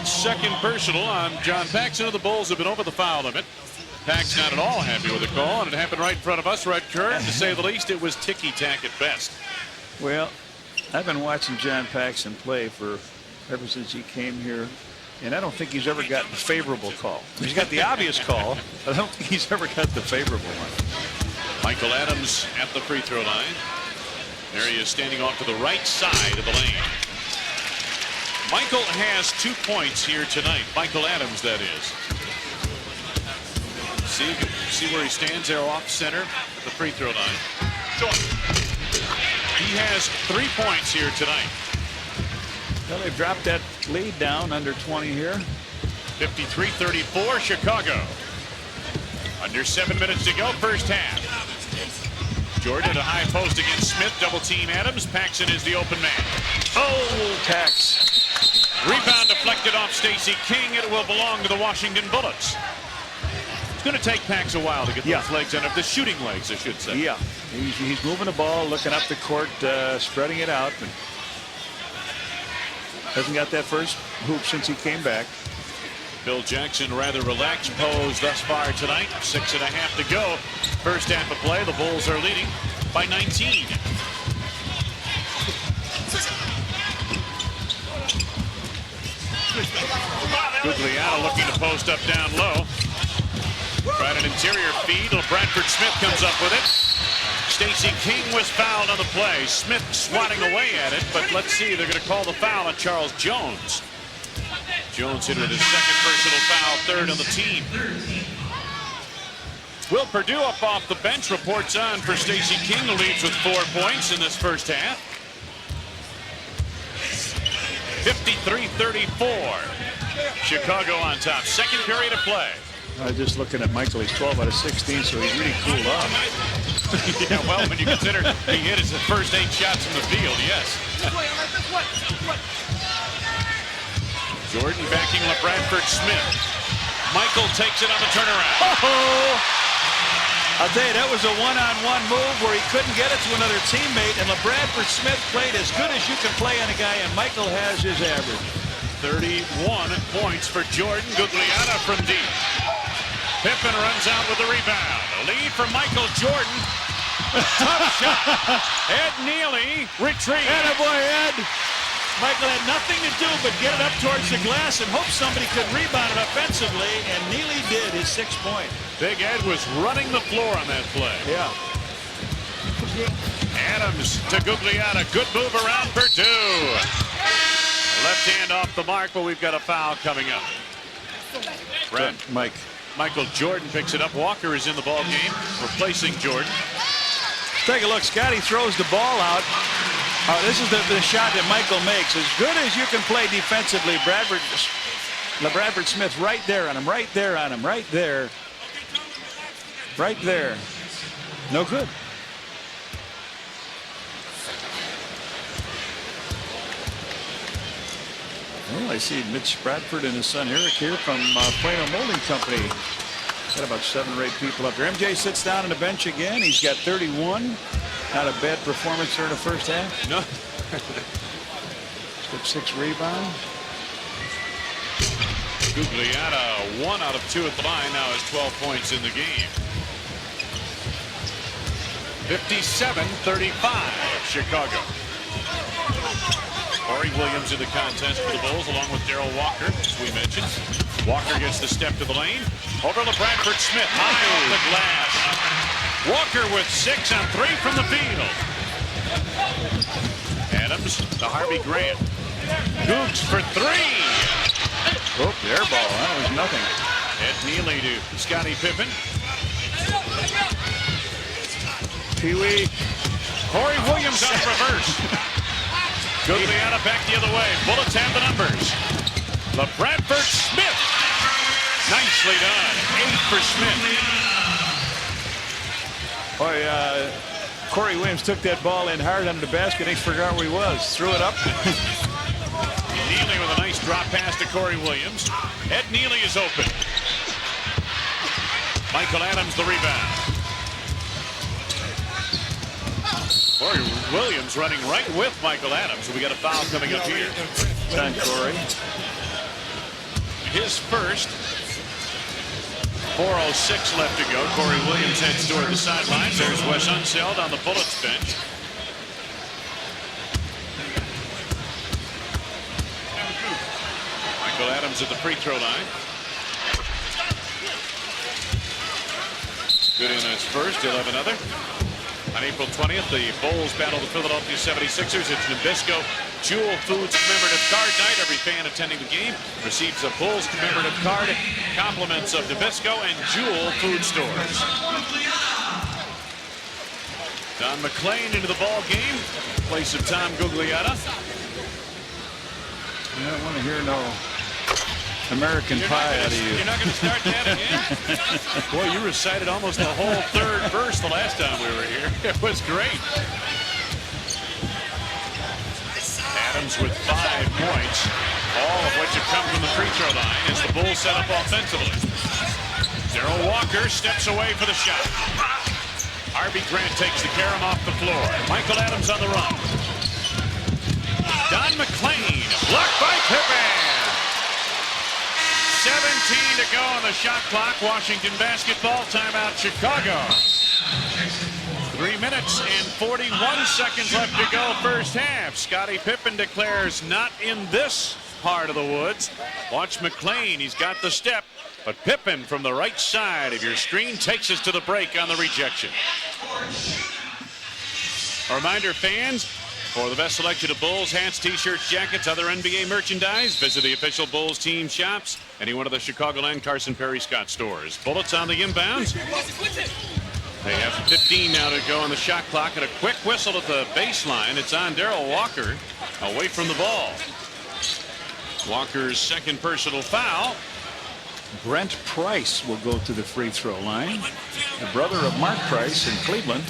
Second personal on John Paxson, and the Bulls have been over the foul limit. Paxson not at all happy with the call, and it happened right in front of us, Red Curve. To say the least, it was ticky-tack at best. Well, I've been watching John Paxson play ever since he came here, and I don't think he's ever gotten a favorable call. He's got the obvious call, but I don't think he's ever got the favorable one. Michael Adams at the free throw line. There he is standing off to the right side of the lane. Michael has 2 points here tonight. Michael Adams, that is. See where he stands there off center at the free throw line. He has 3 points here tonight. Well, they've dropped that lead down under 20 here. 53-34 Chicago. Under 7 minutes to go, first half. Jordan at a high post against Smith. Double team Adams. Paxson is the open man. Oh, Pax. Rebound deflected off Stacey King. It will belong to the Washington Bullets. It's going to take Pax a while to get those legs under the shooting legs, I should say. Yeah, he's moving the ball, looking up the court, spreading it out. And hasn't got that first hoop since he came back. Bill Jackson rather relaxed pose thus far tonight. 6.5 to go. First half of play. The Bulls are leading by 19. Gugliotta looking to post up down low. Tried an interior feed. LaBradford Smith comes up with it. Stacey King was fouled on the play. Smith swatting away at it, but let's see. They're going to call the foul on Charles Jones. Jones hit with his second personal foul, third on the team. Will Perdue up off the bench reports on for Stacey King, who leads with 4 points in this first half. 53-34. Chicago on top. Second period of play. Just looking at Michael, he's 12 out of 16, so he's really cooled off. Yeah, well, when you consider he hit his first 8 shots from the field, yes. Jordan backing LaBradford Smith. Michael takes it on the turnaround. I'll tell you, that was a one-on-one move where he couldn't get it to another teammate, and LaBradford Smith played as good as you can play on a guy, and Michael has his average. 31 points for Jordan. Gugliotta from deep. Pippen runs out with the rebound. A lead for Michael Jordan. Tough shot. Ed Nealy retrieves. Attaboy, Ed. Michael had nothing to do but get it up towards the glass and hope somebody could rebound it offensively, and Nealy did his 6 point. Big Ed was running the floor on that play. Yeah. Adams to Gugliotta. Good move around Perdue. Left hand off the mark, but we've got a foul coming up. Brad, Michael Jordan picks it up. Walker is in the ball game, replacing Jordan. Take a look. Scottie throws the ball out. This is the shot that Michael makes. As good as you can play defensively, LaBradford Smith right there on him, right there on him, right there. Right there. No good. Well, I see Mitch Bradford and his son Eric here from Plano Molding Company. Got about 7 or 8 people up there. MJ sits down on the bench again. He's got 31. Not a bad performance here in the first half. No. Got 6 rebounds. Gugliotta 1 out of 2 at the line. Now has 12 points in the game. 57-35 Chicago. Corey Williams in the contest for the Bulls, along with Darrell Walker, as we mentioned. Walker gets the step to the lane. Over LaBradford Smith, high off the glass. Walker with 6 on 3 from the field. Adams to Harvey Grant. Googs for 3. Oh, air ball. That was nothing. Ed Nealy to Scottie Pippen. Pee-wee. Corey Williams on reverse. Gugliotta back the other way. Bullets have the numbers. LaBradford Smith Nicely done. 8 for Smith. Boy, Corey Williams took that ball in hard under the basket. He forgot where he was. Threw it up. Nealy with a nice drop pass to Corey Williams. Ed Nealy is open. Michael Adams the rebound. Corey Williams running right with Michael Adams. So we got a foul coming up here. Done, Corey. His first. 4:06 left to go. Corey Williams heads toward the sidelines. There's Wes Unseld on the Bullets bench. Michael Adams at the free throw line. Good in his first. He'll have another. On April 20th, the Bulls battle the Philadelphia 76ers. It's Nabisco Jewel Foods commemorative card night. Every fan attending the game receives a Bulls commemorative card. Compliments of Nabisco and Jewel Food Stores. Don MacLean into the ball game. Place of Tom Gugliotta. I don't want to hear no American Pie out of you. You're not going to start that again? Boy, you recited almost the whole third verse the last time we were here. It was great. Adams with 5 points, all of which have come from the free throw line as the Bulls set up offensively. Darrell Walker steps away for the shot. Harvey Grant takes the carom off the floor. Michael Adams on the run. Don MacLean, blocked by Pippen. 17 to go on the shot clock. Washington basketball timeout, Chicago. 3 minutes and 41 seconds left to go first half. Scottie Pippen declares not in this part of the woods. Watch MacLean, he's got the step, but Pippen from the right side of your screen takes us to the break on the rejection. A reminder, fans, for the best selection of Bulls hats, t-shirts, jackets, other NBA merchandise, visit the official Bulls team shops, any one of the Chicagoland Carson Perry Scott stores. Bullets on the inbounds. They have 15 now to go on the shot clock, and a quick whistle at the baseline. It's on Darrell Walker, away from the ball. Walker's second personal foul. Brent Price will go to the free throw line. The brother of Mark Price in Cleveland.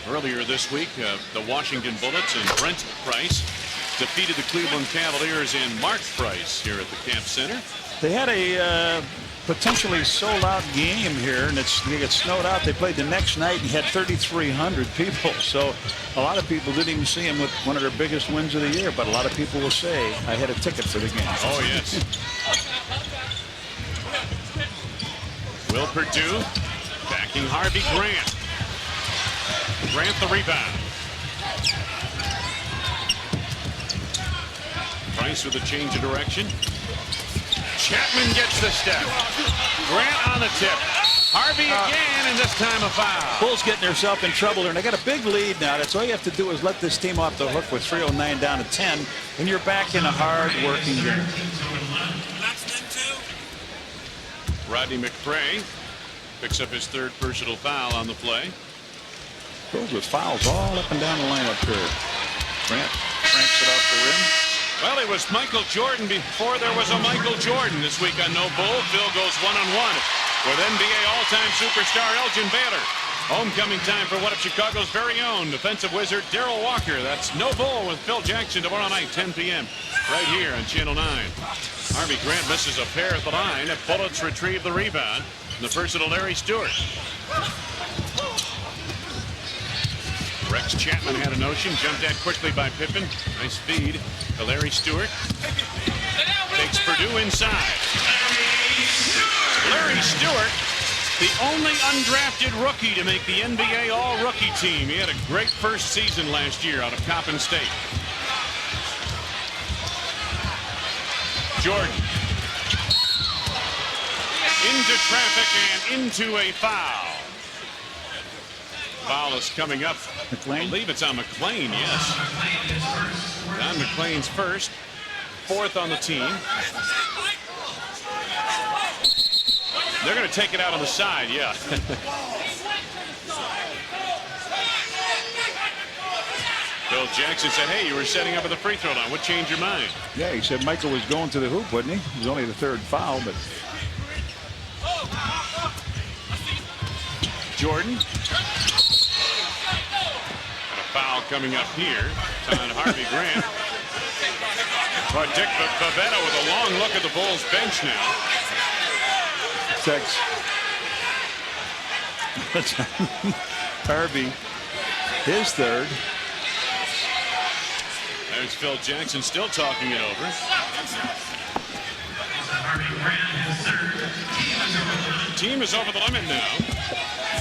Earlier this week, the Washington Bullets and Brent Price defeated the Cleveland Cavaliers in Mark Price here at the Camp Center. They had a potentially sold-out game here, and they got snowed out. They played the next night and had 3,300 people. So a lot of people didn't even see him with one of their biggest wins of the year, but a lot of people will say, I had a ticket for the game. Oh, yes. Will Perdue backing Harvey Grant. Grant the rebound. Price with a change of direction. Chapman gets the step. Grant on the tip. Harvey again, and this time a foul. Bulls getting themselves in trouble there, and they got a big lead now. That's all you have to do is let this team off the hook with 3:09 down to 10, and you're back in a hard-working game. Rodney McCray picks up his third personal foul on the play. Goes with fouls all up and down the lineup here. Grant cranks it off the rim. Well, it was Michael Jordan before there was a Michael Jordan this week on No Bull. Phil goes one-on-one with NBA all-time superstar Elgin Baylor. Homecoming time for one of Chicago's very own defensive wizard, Darrell Walker. That's No Bull with Phil Jackson tomorrow night, 10 p.m. right here on Channel 9. Harvey Grant misses a pair at the line. Bullets retrieve the rebound. And the first to Larry Stewart. Rex Chapman had a notion, jumped at quickly by Pippen. Nice feed to Larry Stewart. Takes Perdue inside. Larry Stewart, the only undrafted rookie to make the NBA All-Rookie team. He had a great first season last year out of Coppin State. Jordan. Into traffic and into a foul. Foul is coming up. MacLean? I believe it's on MacLean, yes. Don MacLean's first, fourth on the team. They're going to take it out on the side, yeah. Phil Jackson said, hey, you were setting up at the free throw line. What changed your mind? Yeah, he said Michael was going to the hoop, wasn't he? It was only the third foul, but. Jordan. And a foul coming up here on Harvey Grant. But Dick Bavetta with a long look at the Bulls bench now. 6. Harvey, his third. There's Phil Jackson still talking it over. Team is over the limit now.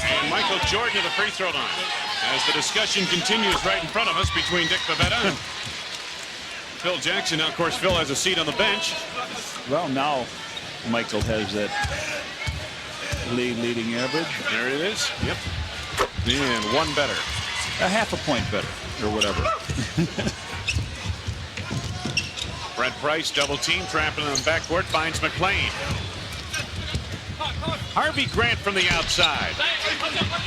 And Michael Jordan to the free throw line. As the discussion continues right in front of us between Dick Bavetta and Phil Jackson. Now, of course, Phil has a seat on the bench. Well, now Michael has that leading average. There it is. Yep. And one better. A half a point better, or whatever. Brent Price double team, trapping on the backcourt, finds McClain. Harvey Grant from the outside.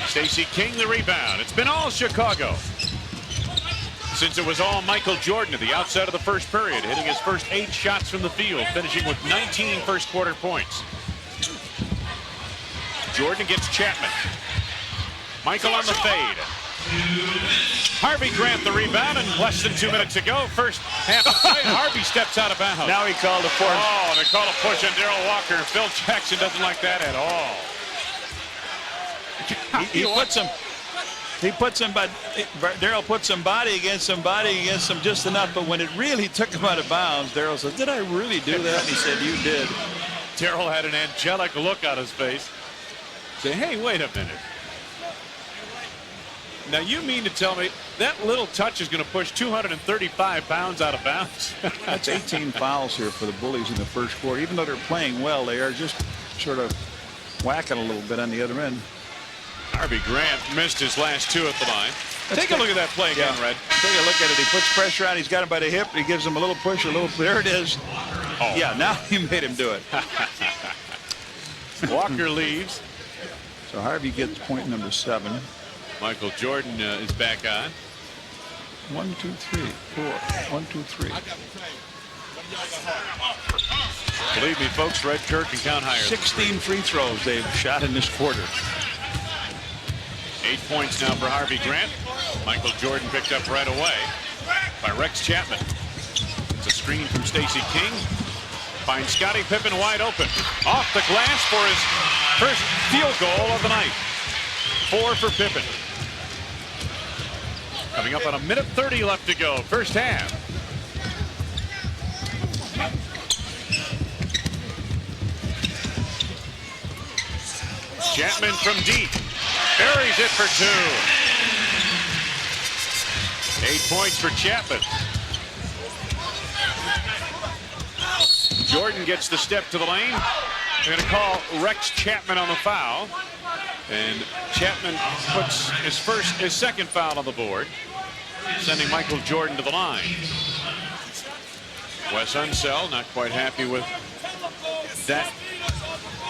Stacey King the rebound. It's been all Chicago since it was all Michael Jordan at the outset of the first period, hitting his first 8 shots from the field, finishing with 19 first quarter points. Jordan against Chapman. Michael on the fade. Harvey Grant the rebound, and less than 2 minutes ago, first half of play, and Harvey steps out of bounds. Now he called a push. Oh, they call a push on Darrell Walker. Phil Jackson doesn't like that at all. He puts him, but Darrell put somebody against him just enough. But when it really took him out of bounds, Darrell said, "Did I really do that?" And he said, "You did." Darrell had an angelic look on his face. Say, hey, wait a minute. Now, you mean to tell me that little touch is going to push 235 pounds out of bounds? That's 18 fouls here for the Bullies in the first quarter. Even though they're playing well, they are just sort of whacking a little bit on the other end. Harvey Grant missed his last 2 at the line. Take a look at that play again, Red. Take a look at it. He puts pressure on. He's got him by the hip. He gives him a little push, there it is. Oh. Yeah, now you made him do it. Walker leaves. So Harvey gets point number 7. Michael Jordan is back on. 1, 2, 3, 4. 1, 2, 3. Believe me, folks, Red Kirk can count higher. 16 free throws they've shot in this quarter. 8 points now for Harvey Grant. Michael Jordan picked up right away by Rex Chapman. It's a screen from Stacey King. Finds Scottie Pippen wide open. Off the glass for his first field goal of the night. 4 for Pippen. Coming up on 1:30 left to go. First half. Chapman from deep. Buries it for 2. 8 points for Chapman. Jordan gets the step to the lane. They're going to call Rex Chapman on the foul. And Chapman puts his second foul on the board, sending Michael Jordan to the line. Wes Unseld not quite happy with that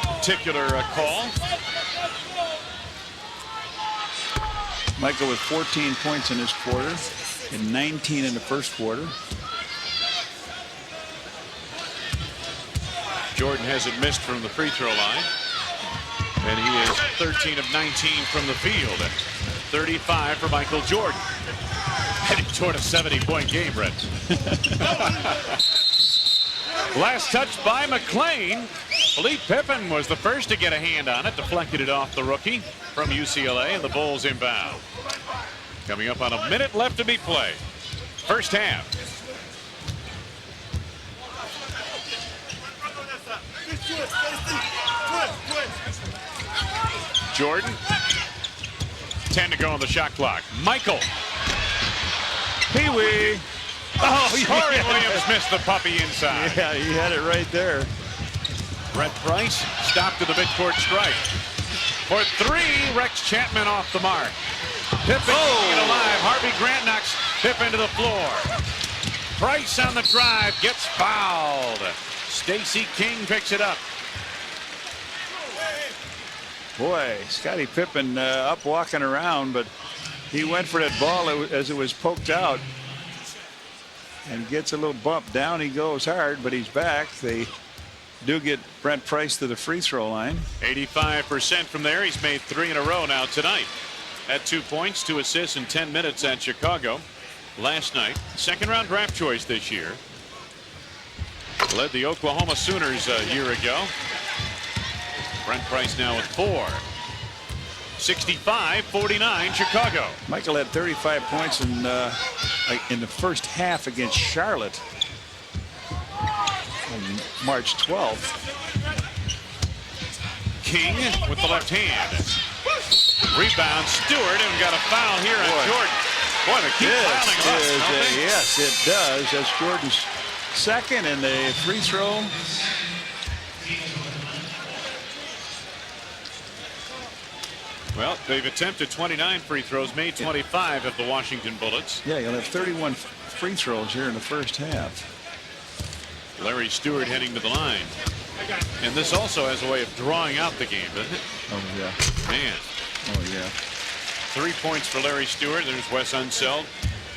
particular call. Michael with 14 points in his quarter and 19 in the first quarter. Jordan hasn't missed from the free throw line. And he is 13 of 19 from the field. 35 for Michael Jordan. Heading toward a 70-point game, Red. Last touch by MacLean. Scottie Pippen was the first to get a hand on it. Deflected it off the rookie from UCLA, and the Bulls inbound. Coming up on 1 minute left to be played. First half. Jordan. 10 to go on the shot clock. Michael. Pee-wee. Oh, Corey Williams missed the puppy inside. Yeah, he had it right there. Brent Price stopped to the midcourt strike. For 3, Rex Chapman off the mark. Pippen keeping it alive. Harvey Grant knocks Pippen to the floor. Price on the drive gets fouled. Stacey King picks it up. Boy, Scottie Pippen up walking around, but He went for that ball as it was poked out and gets a little bump down. He goes hard, but he's back. They do get Brent Price to the free throw line. 85% from there. He's made 3 in a row now tonight. Had 2 points, 2 assists in 10 minutes at Chicago last night. Second round draft choice this year. Led the Oklahoma Sooners a year ago. Brent Price now with 4. 65-49 Chicago. Michael had 35 points in the first half against Charlotte on March 12th. King with the left hand. Rebound Stewart, and got a foul here on Jordan. Boy, they keep fouling him up, don't they? Yes, it does. That's Jordan's second, and the free throw. Well, they've attempted 29 free throws, made 25 of the Washington Bullets. Yeah, you'll have 31 free throws here in the first half. Larry Stewart heading to the line. And this also has a way of drawing out the game, doesn't it? Oh, yeah. Man. Oh, yeah. 3 points for Larry Stewart. There's Wes Unseld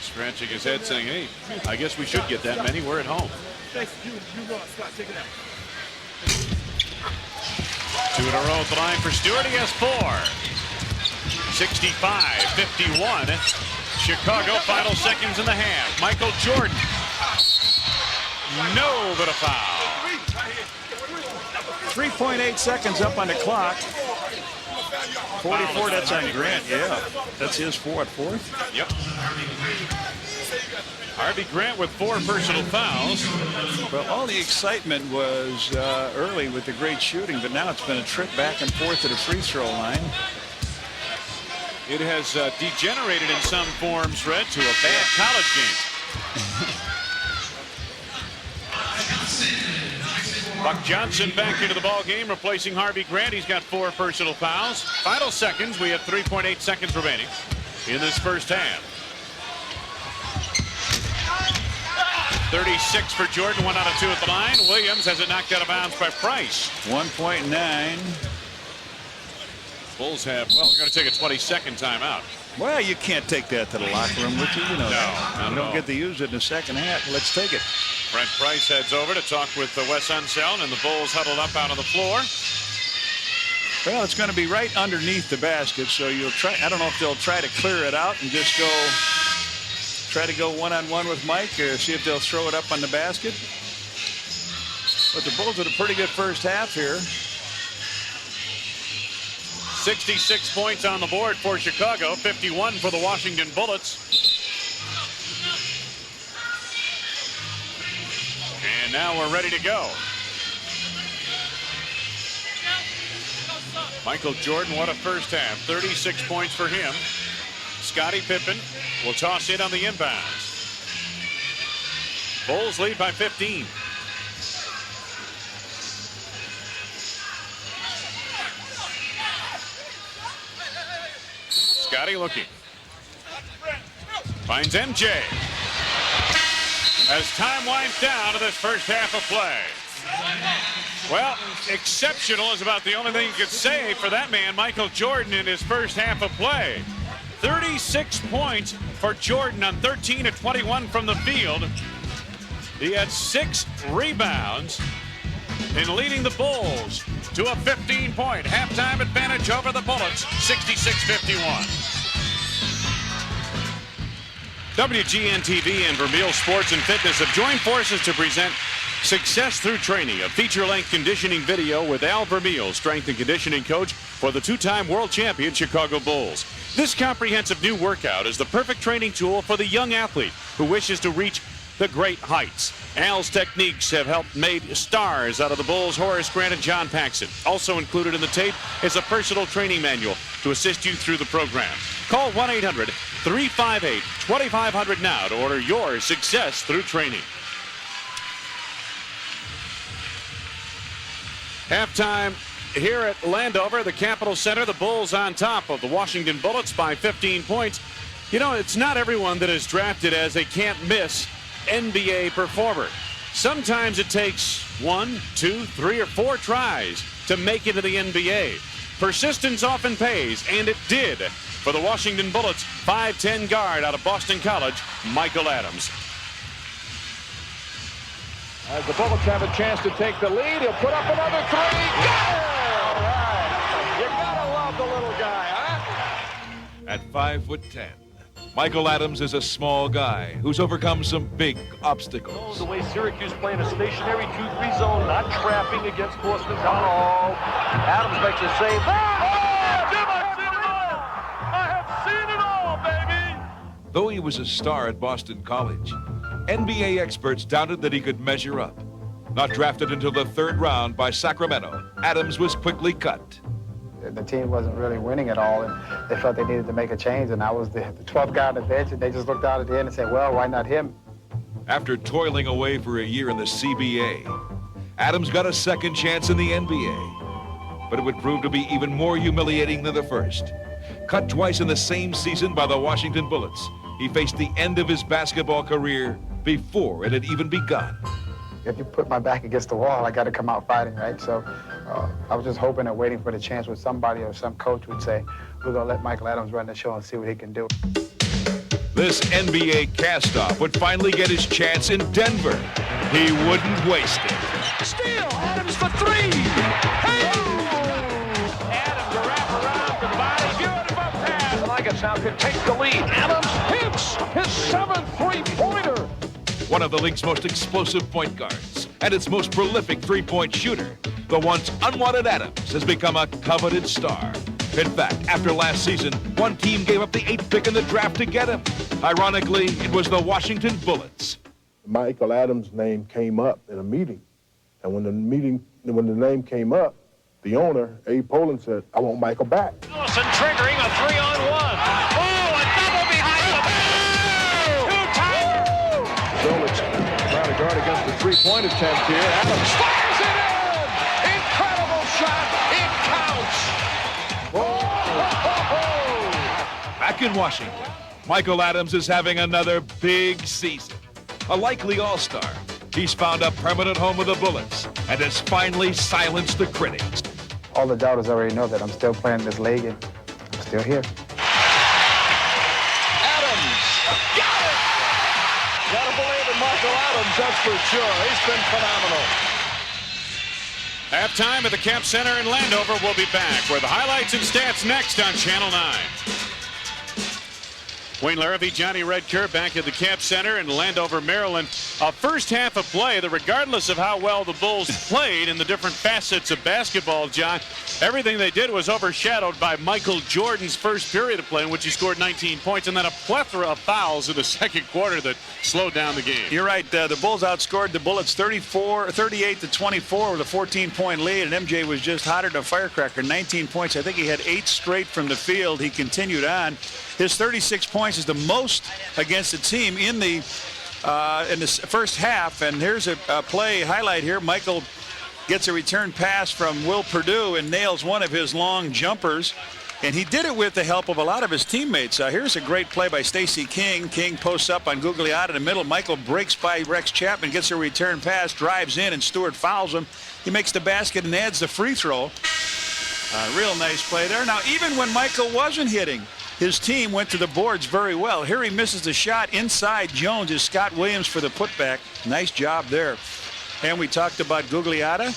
scratching his head saying, hey, I guess we should get that many. We're at home. 2 in a row at the line for Stewart. He has 4. 65-51. Chicago, final seconds in the half. Michael Jordan. No, but a foul. 3.8 seconds up on the clock. 44, that's on Grant. Yeah, that's his fourth. Yep. Harvey Grant with 4 personal fouls. Well, all the excitement was early with the great shooting, but now it's been a trip back and forth to the free throw line. It has degenerated in some forms, Red, to a bad college game. Buck Johnson back into the ball game, replacing Harvey Grant. He's got 4 personal fouls. Final seconds. We have 3.8 seconds remaining in this first half. 36 for Jordan, 1 out of 2 at the line. Williams has it knocked out of bounds by Price. 1.9. Bulls have, well, they're going to take a 20-second timeout. Well, you can't take that to the locker room with you. You know that. You don't get to use it in the second half. Let's take it. Brent Price heads over to talk with Wes Unseld, and the Bulls huddled up out on the floor. Well, it's going to be right underneath the basket, so you'll try. I don't know if they'll try to clear it out and just go. Try to go one-on-one with Mike, or see if they'll throw it up on the basket. But the Bulls had a pretty good first half here. 66 points on the board for Chicago, 51 for the Washington Bullets. And now we're ready to go. Michael Jordan, what a first half. 36 points for him. Scottie Pippen will toss in on the inbounds. Bulls lead by 15. Scottie looking. Finds MJ. As time winds down to this first half of play. Well, exceptional is about the only thing you could say for that man, Michael Jordan, in his first half of play. 36 points for Jordan on 13 of 21 from the field. He had 6 rebounds in leading the Bulls to a 15-point halftime advantage over the Bullets, 66-51. WGN-TV and Vermeil Sports and Fitness have joined forces to present Success Through Training, a feature-length conditioning video with Al Vermeil, strength and conditioning coach for the 2-time world champion Chicago Bulls. This comprehensive new workout is the perfect training tool for the young athlete who wishes to reach the great heights. Al's techniques have helped made stars out of the Bulls, Horace Grant and John Paxson. Also included in the tape is a personal training manual to assist you through the program. Call 1-800-358-2500 now to order your Success Through Training. Halftime here at Landover, the Capitol Center. The Bulls on top of the Washington Bullets by 15 points. You know, it's not everyone that is drafted as a can't-miss NBA performer. Sometimes it takes 1, 2, 3, or 4 tries to make it to the NBA. Persistence often pays, and it did for the Washington Bullets, 5'10" guard out of Boston College, Michael Adams. As the Bullets have a chance to take the lead, he'll put up another three. Got it! All right. You gotta love the little guy, huh? At 5'10", Michael Adams is a small guy who's overcome some big obstacles. The way Syracuse playing a stationary 2-3 zone, not trapping against Boston's on. Adams makes a save. Jim, I've seen it all! I have seen it all, baby! Though he was a star at Boston College, NBA experts doubted that he could measure up. Not drafted until the 3rd round by Sacramento, Adams was quickly cut. The team wasn't really winning at all, and they felt they needed to make a change, and I was the 12th guy on the bench, and they just looked out at the end and said, well, why not him? After toiling away for a year in the CBA, Adams got a second chance in the NBA. But it would prove to be even more humiliating than the first. Cut twice in the same season by the Washington Bullets, he faced the end of his basketball career before it had even begun. If you put my back against the wall, I got to come out fighting, right? So I was just hoping and waiting for the chance where somebody or some coach would say, we're going to let Michael Adams run the show and see what he can do. This NBA cast-off would finally get his chance in Denver. He wouldn't waste it. Steal! Adams for three! Hey! Adams to wrap around the body. Beautiful pass. Tigers now can take the lead. Adams hits his 7th three-pointer. One of the league's most explosive point guards and its most prolific three-point shooter, the once unwanted Adams has become a coveted star. In fact, after last season, one team gave up the 8th pick in the draft to get him. Ironically, it was the Washington Bullets. Michael Adams' name came up in a meeting, and when the name came up, the owner, Abe Poland, said, I want Michael back. Wilson triggering a 3-on-1. Oh, a double behind the back. Bullets trying to guard against the three-point attempt here. Adams fires it in! Incredible shot! It counts! Back in Washington, Michael Adams is having another big season. A likely all-star, he's found a permanent home with the Bullets and has finally silenced the critics. All the doubters already know that I'm still playing this league, and I'm still here. Adams! Got it! Gotta believe in Michael Adams, that's for sure. He's been phenomenal. Halftime at the Cap Center in Landover. We'll be back with the highlights and stats next on Channel 9. Wayne Larrabee, Johnny Redker back at the Cap Center in Landover, Maryland. A first half of play that regardless of how well the Bulls played in the different facets of basketball, John, everything they did was overshadowed by Michael Jordan's first period of play in which he scored 19 points and then a plethora of fouls in the second quarter that slowed down the game. You're right. The Bulls outscored the Bullets 38-24 with a 14-point lead, and MJ was just hotter than a firecracker. 19 points. I think he had 8 straight from the field. He continued on. His 36 points is the most against the team in the first half. And here's a play highlight here. Michael gets a return pass from Will Perdue and nails one of his long jumpers. And he did it with the help of a lot of his teammates. Here's a great play by Stacey King. King posts up on Gugliotta in the middle. Michael breaks by Rex Chapman, gets a return pass, drives in, and Stewart fouls him. He makes the basket and adds the free throw. Real nice play there. Now, even when Michael wasn't hitting, his team went to the boards very well. Here he misses the shot inside Jones is Scott Williams for the putback. Nice job there. And we talked about Gugliotta.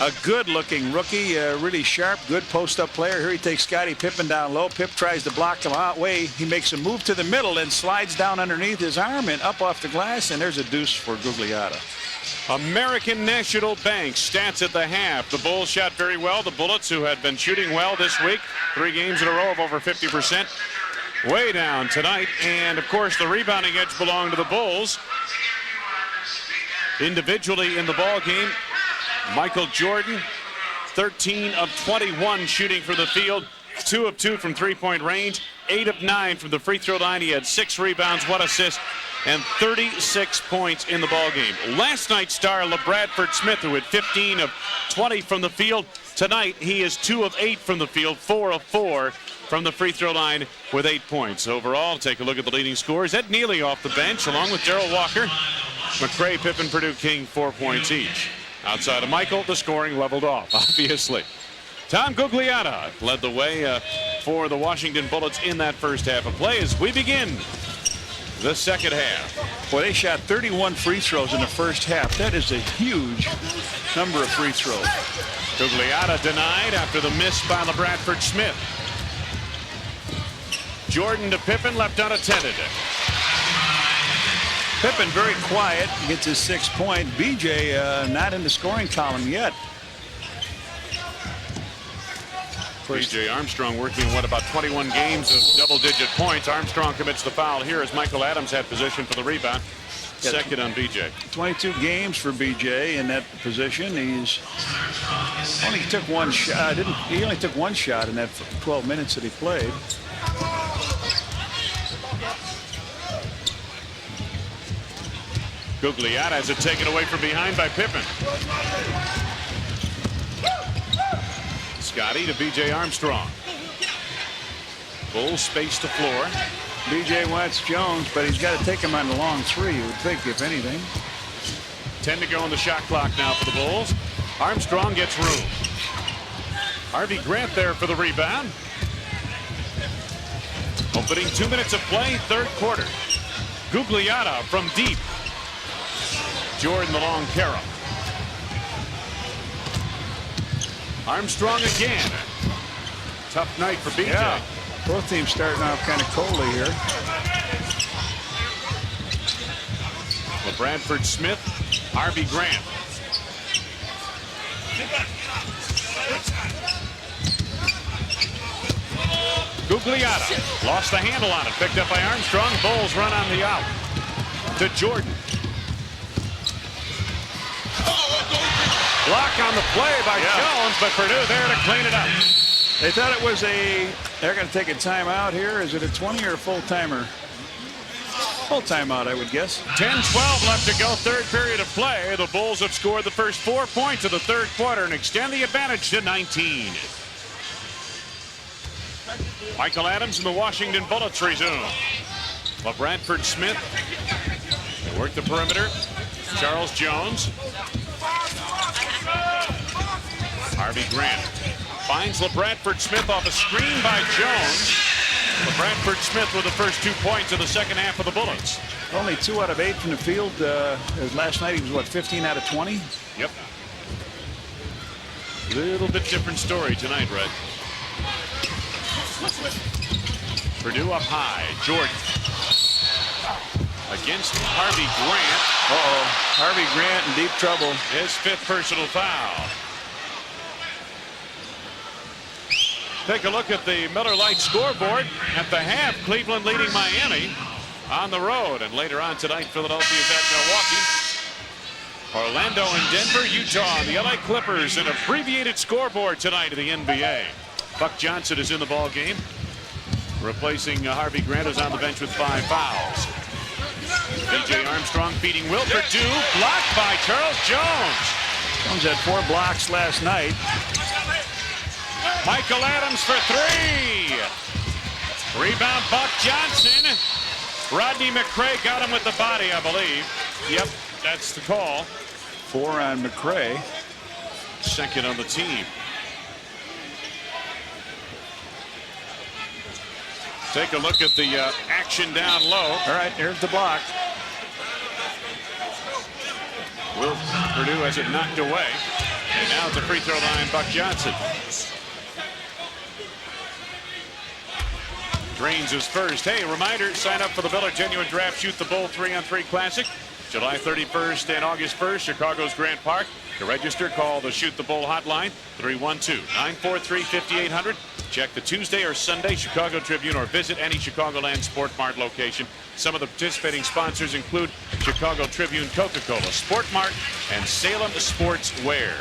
A good-looking rookie, really sharp, good post-up player. Here he takes Scottie Pippen down low. Pip tries to block him out way. He makes a move to the middle and slides down underneath his arm and up off the glass, and there's a deuce for Gugliotta. American National Bank stats at the half. The Bulls shot very well. The Bullets, who had been shooting well this week, 3 games in a row of over 50%, way down tonight. And, of course, the rebounding edge belonged to the Bulls. Individually in the ball game, Michael Jordan, 13 of 21 shooting from the field, 2 of 2 from three-point range, 8 of 9 from the free throw line. He had 6 rebounds, 1 assist, and 36 points in the ball game. Last night's star, LaBradford Smith, who had 15 of 20 from the field. Tonight, he is 2 of 8 from the field, 4 of 4 from the free throw line with 8 points. Overall, take a look at the leading scorers. Ed Nealy off the bench, along with Darrell Walker. McCray, Pippen, Perdue, King, 4 points each. Outside of Michael, the scoring leveled off, obviously. Tom Gugliotta led the way, for the Washington Bullets in that first half of play as we begin the second half. Boy, they shot 31 free throws in the first half. That is a huge number of free throws. Gugliotta denied after the miss by LaBradford Smith. Jordan to Pippen, left unattended. Pippen very quiet, gets his 6 point. BJ not in the scoring column yet. B.J. Armstrong working in, what, about 21 games of double-digit points. Armstrong commits the foul here as Michael Adams had position for the rebound. Second on B.J. 22 games for B.J. in that position. He's only took one shot. He only took one shot in that 12 minutes that he played. Gugliotta has it taken away from behind by Pippen. Scottie to B.J. Armstrong. Bulls space to floor. B.J. wants Jones, but he's got to take him on the long three, you would think, if anything. 10 to go on the shot clock now for the Bulls. Armstrong gets room. Harvey Grant there for the rebound. Opening 2 minutes of play, third quarter. Gugliotta from deep. Jordan the long carry. Armstrong again. Tough night for B.J. Yeah. Both teams starting off kind of coldly here. LaBradford Smith, Harvey Grant. Gugliotta lost the handle on it. Picked up by Armstrong. Bulls run on the out. To Jordan. Block on the play by Jones, but Perdue there to clean it up. They thought it was they're going to take a timeout here. Is it a 20 or a full timer? Full timeout, I would guess. 10-12 left to go, third period of play. The Bulls have scored the first 4 points of the third quarter and extend the advantage to 19. Michael Adams and the Washington Bullets resume. LaBradford Smith. They work the perimeter. Charles Jones. Harvey Grant finds LaBradford Smith off a screen by Jones. LaBradford Smith with the first 2 points of the second half of the Bullets. Only 2 out of 8 from the field. Last night he was, what, 15 out of 20? Yep. Little bit different story tonight, Red. Perdue up high. Jordan against Harvey Grant. Harvey Grant in deep trouble. His 5th personal foul. Take a look at the Miller Lite scoreboard. At the half, Cleveland leading Miami on the road. And later on tonight, Philadelphia's at Milwaukee. Orlando and Denver, Utah, and the LA Clippers. An abbreviated scoreboard tonight in the NBA. Buck Johnson is in the ball game, replacing Harvey Grant, who's on the bench with 5 fouls. B.J. Armstrong beating Will Perdue, blocked by Charles Jones. Jones had 4 blocks last night. Michael Adams for 3. Rebound, Buck Johnson. Rodney McCray got him with the body, I believe. Yep, that's the call. 4 on McCray. Second on the team. Take a look at the action down low. All right, here's the block. Will Perdue has it knocked away. And now at the free throw line, Buck Johnson. Drains his first. Hey, reminder, sign up for the Miller Genuine Draft Shoot the Bull 3-on-3 Classic. July 31st and August 1st, Chicago's Grant Park. To register, call the Shoot the Bull hotline, 312-943-5800. Check the Tuesday or Sunday Chicago Tribune or visit any Chicagoland Sport Mart location. Some of the participating sponsors include Chicago Tribune, Coca-Cola, Sport Mart, and Salem Sportswear.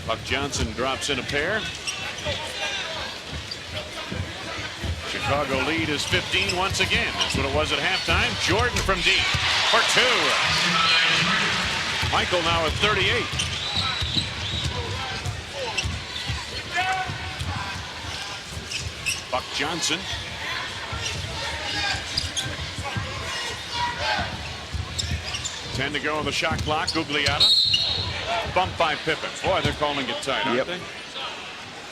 Buck Johnson drops in a pair. Chicago lead is 15 once again. That's what it was at halftime. Jordan from deep for 2. Michael now at 38. Buck Johnson. Ten to go on the shot clock. Gugliotta. Bump by Pippen. Boy, they're calling it tight, aren't they?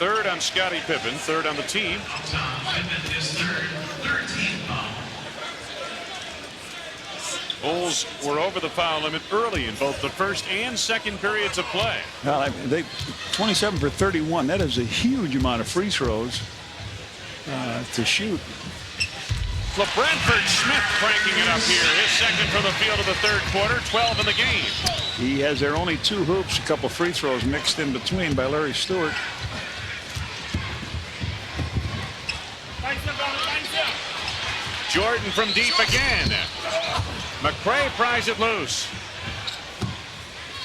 third on Scottie Pippen, third on the team. Bulls were over the foul limit early in both the first and second periods of play. Well, they 27 for 31. That is a huge amount of free throws to shoot. LaBradford Smith cranking it up here. His second from the field of the third quarter, 12 in the game. He has their only 2 hoops, a couple free throws mixed in between by Larry Stewart. Jordan from deep again. McCray pries it loose.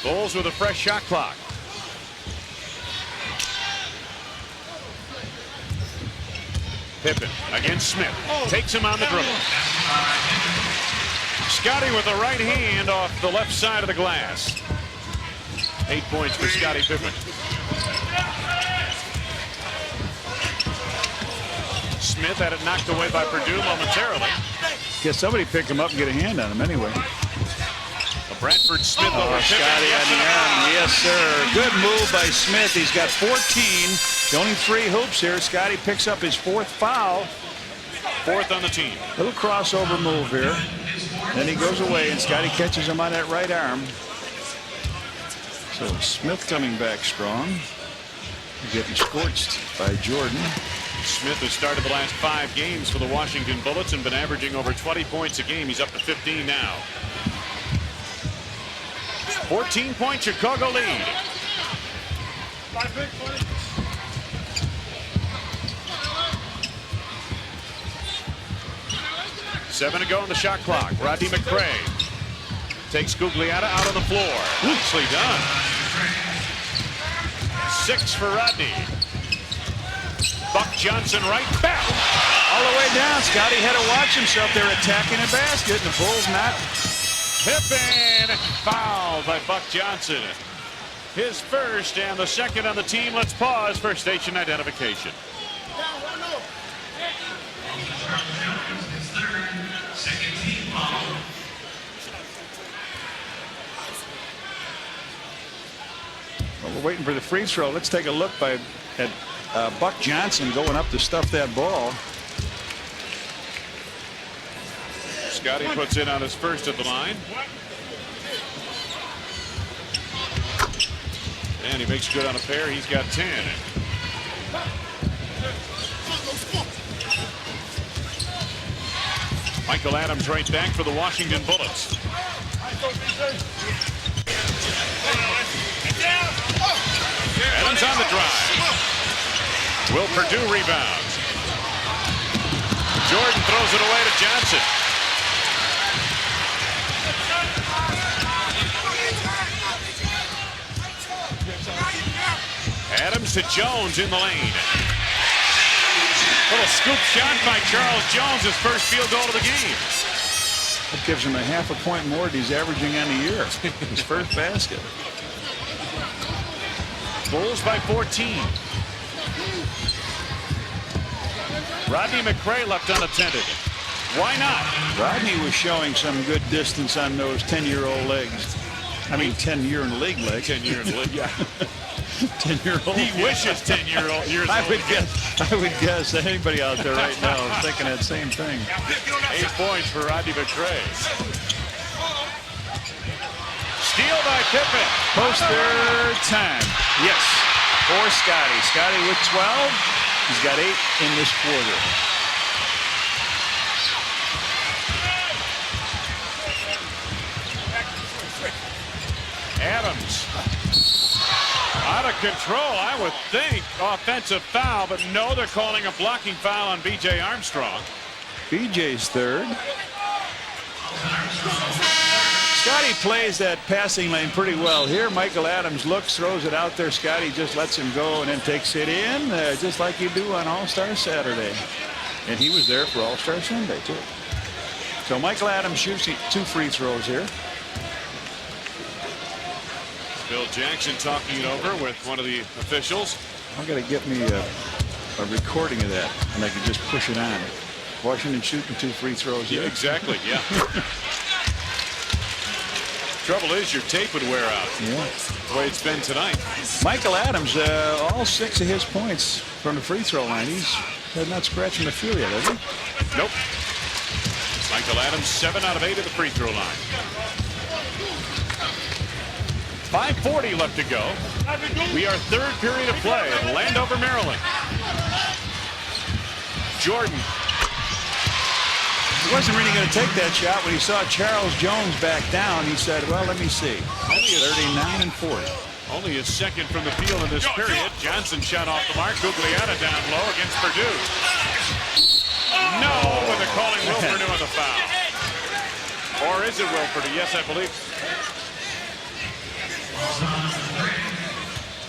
Bulls with a fresh shot clock. Pippen against Smith. Takes him on the dribble. Scottie with the right hand off the left side of the glass. 8 points for Scottie Pippen. Smith had it knocked away by Perdue momentarily. Guess somebody pick him up and get a hand on him anyway. LaBradford Smith over Scottie on the arm. Yes, sir. Good move by Smith. He's got 14. Only 3 hoops here. Scottie picks up his 4th foul. 4th on the team. Little crossover move here. Then he goes away, and Scottie catches him on that right arm. So Smith coming back strong. Getting scorched by Jordan. Smith has started the last 5 games for the Washington Bullets and been averaging over 20 points a game. He's up to 15 now. 14-point Chicago lead. 7 to go on the shot clock. Rodney McCray takes Gugliotta out on the floor. Nicely done. 6 for Rodney. Buck Johnson right back. All the way down. Scottie had to watch himself there attacking a basket, and the Bulls not. Pippen fouled by Buck Johnson. His first and the second on the team. Let's pause for station identification. Well, we're waiting for the free throw. Let's take a look at Buck Johnson going up to stuff that ball. Scottie puts in on his first at the line. And he makes good on a pair. He's got 10. Michael Adams right back for the Washington Bullets. Adams on the drive. Will Perdue rebounds. Jordan throws it away to Johnson. Adams to Jones in the lane. Little scoop shot by Charles Jones, his first field goal of the game. That gives him a half a point more than he's averaging on the year. His first basket. Bulls by 14. Rodney McCray left unattended. Why not? Rodney was showing some good distance on those 10-year-old legs. I mean, 10-year-in-the-league legs. 10-year-in-the-league, yeah. 10-year-old. He wishes 10-year-old years I old. would guess anybody out there right now is thinking that same thing. 8 points for Rodney McCray. Steal by Pippen. Poster time. Yes. For Scottie. Scottie with 12. He's got 8 in this quarter. Adams. Out of control, I would think. Offensive foul, but no, they're calling a blocking foul on B.J. Armstrong. B.J.'s third. Scottie plays that passing lane pretty well here. Michael Adams looks, throws it out there. Scottie just lets him go and then takes it in, just like you do on All-Star Saturday. And he was there for All-Star Sunday, too. So Michael Adams shoots 2 free throws here. Bill Jackson talking it over with one of the officials. I got to get me a recording of that, and I can just push it on. Washington shooting 2 free throws here. Yeah, exactly, yeah. Trouble is your tape would wear out. Yeah. The way it's been tonight. Michael Adams, all 6 of his points from the free throw line. He's not scratching the field yet, has he? Nope. Michael Adams, 7 out of 8 at the free throw line. 5:40 left to go. We are third period of play in Landover, Maryland. Jordan. He wasn't really going to take that shot when he saw Charles Jones back down. He said, well, let me see. Only 39 and 40. Only a second from the field in this period. Johnson shot off the mark. Gugliotta down low against Perdue. No, with a calling Will Perdue on the foul. Or is it Will Perdue? Yes, I believe.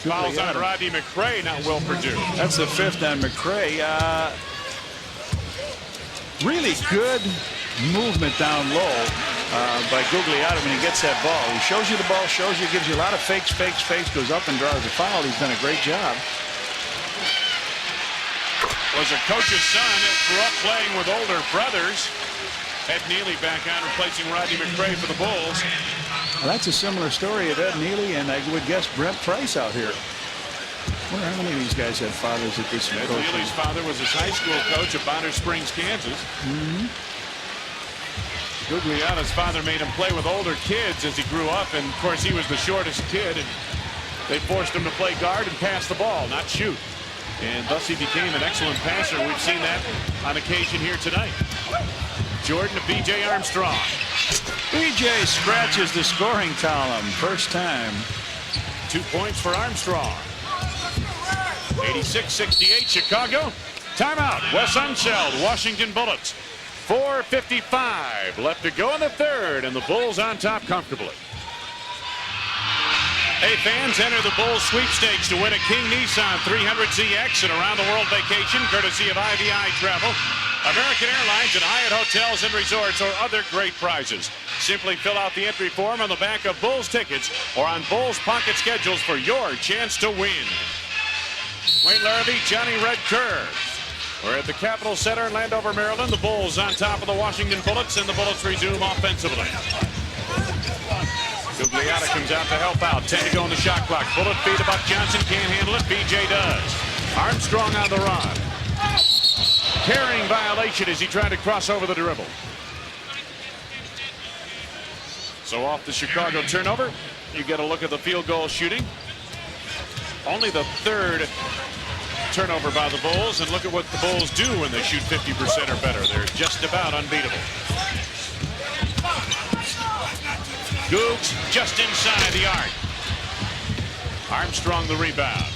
Fouls on Rodney McCray, not Will Perdue. That's the 5th on McCray. Really good movement down low by Gugliotta when he gets that ball. He shows you the ball, shows you, gives you a lot of fakes, goes up and draws a foul. He's done a great job. Was a coach's son that grew up playing with older brothers. Ed Nealy back on, replacing Rodney McCray for the Bulls. Well, that's a similar story of Ed Nealy and I would guess Brent Price out here. I wonder how many of these guys had fathers that did some coaching. Ed Nealy's father was his high school coach at Bonner Springs, Kansas. Gugliotta's father made him play with older kids as he grew up, and of course he was the shortest kid, and they forced him to play guard and pass the ball, not shoot. And thus he became an excellent passer. We've seen that on occasion here tonight. Jordan to B.J. Armstrong. B.J. scratches the scoring column. First time. 2 points for Armstrong. 86-68 Chicago. Timeout. Wes Unseld, Washington Bullets. 4:55 left to go in the third, and the Bulls on top comfortably. Hey, fans, enter the Bulls sweepstakes to win a King Nissan 300ZX and around the world vacation courtesy of IVI Travel, American Airlines, and Hyatt Hotels and Resorts, or other great prizes. Simply fill out the entry form on the back of Bulls tickets or on Bulls pocket schedules for your chance to win. Wayne Larrabee, Johnny Red Kerr. We're at the Capitol Center in Landover, Maryland. The Bulls on top of the Washington Bullets, and the Bullets resume offensively. Gugliotta comes out to help out. 10 to go on the shot clock. Bullet feed to Buck Johnson. Can't handle it. B.J. does. Armstrong on the run. Carrying violation as he tried to cross over the dribble. So off the Chicago turnover, you get a look at the field goal shooting. Only the third turnover by the Bulls, and look at what the Bulls do when they shoot 50% or better. They're just about unbeatable. Googs just inside the arc. Armstrong the rebound.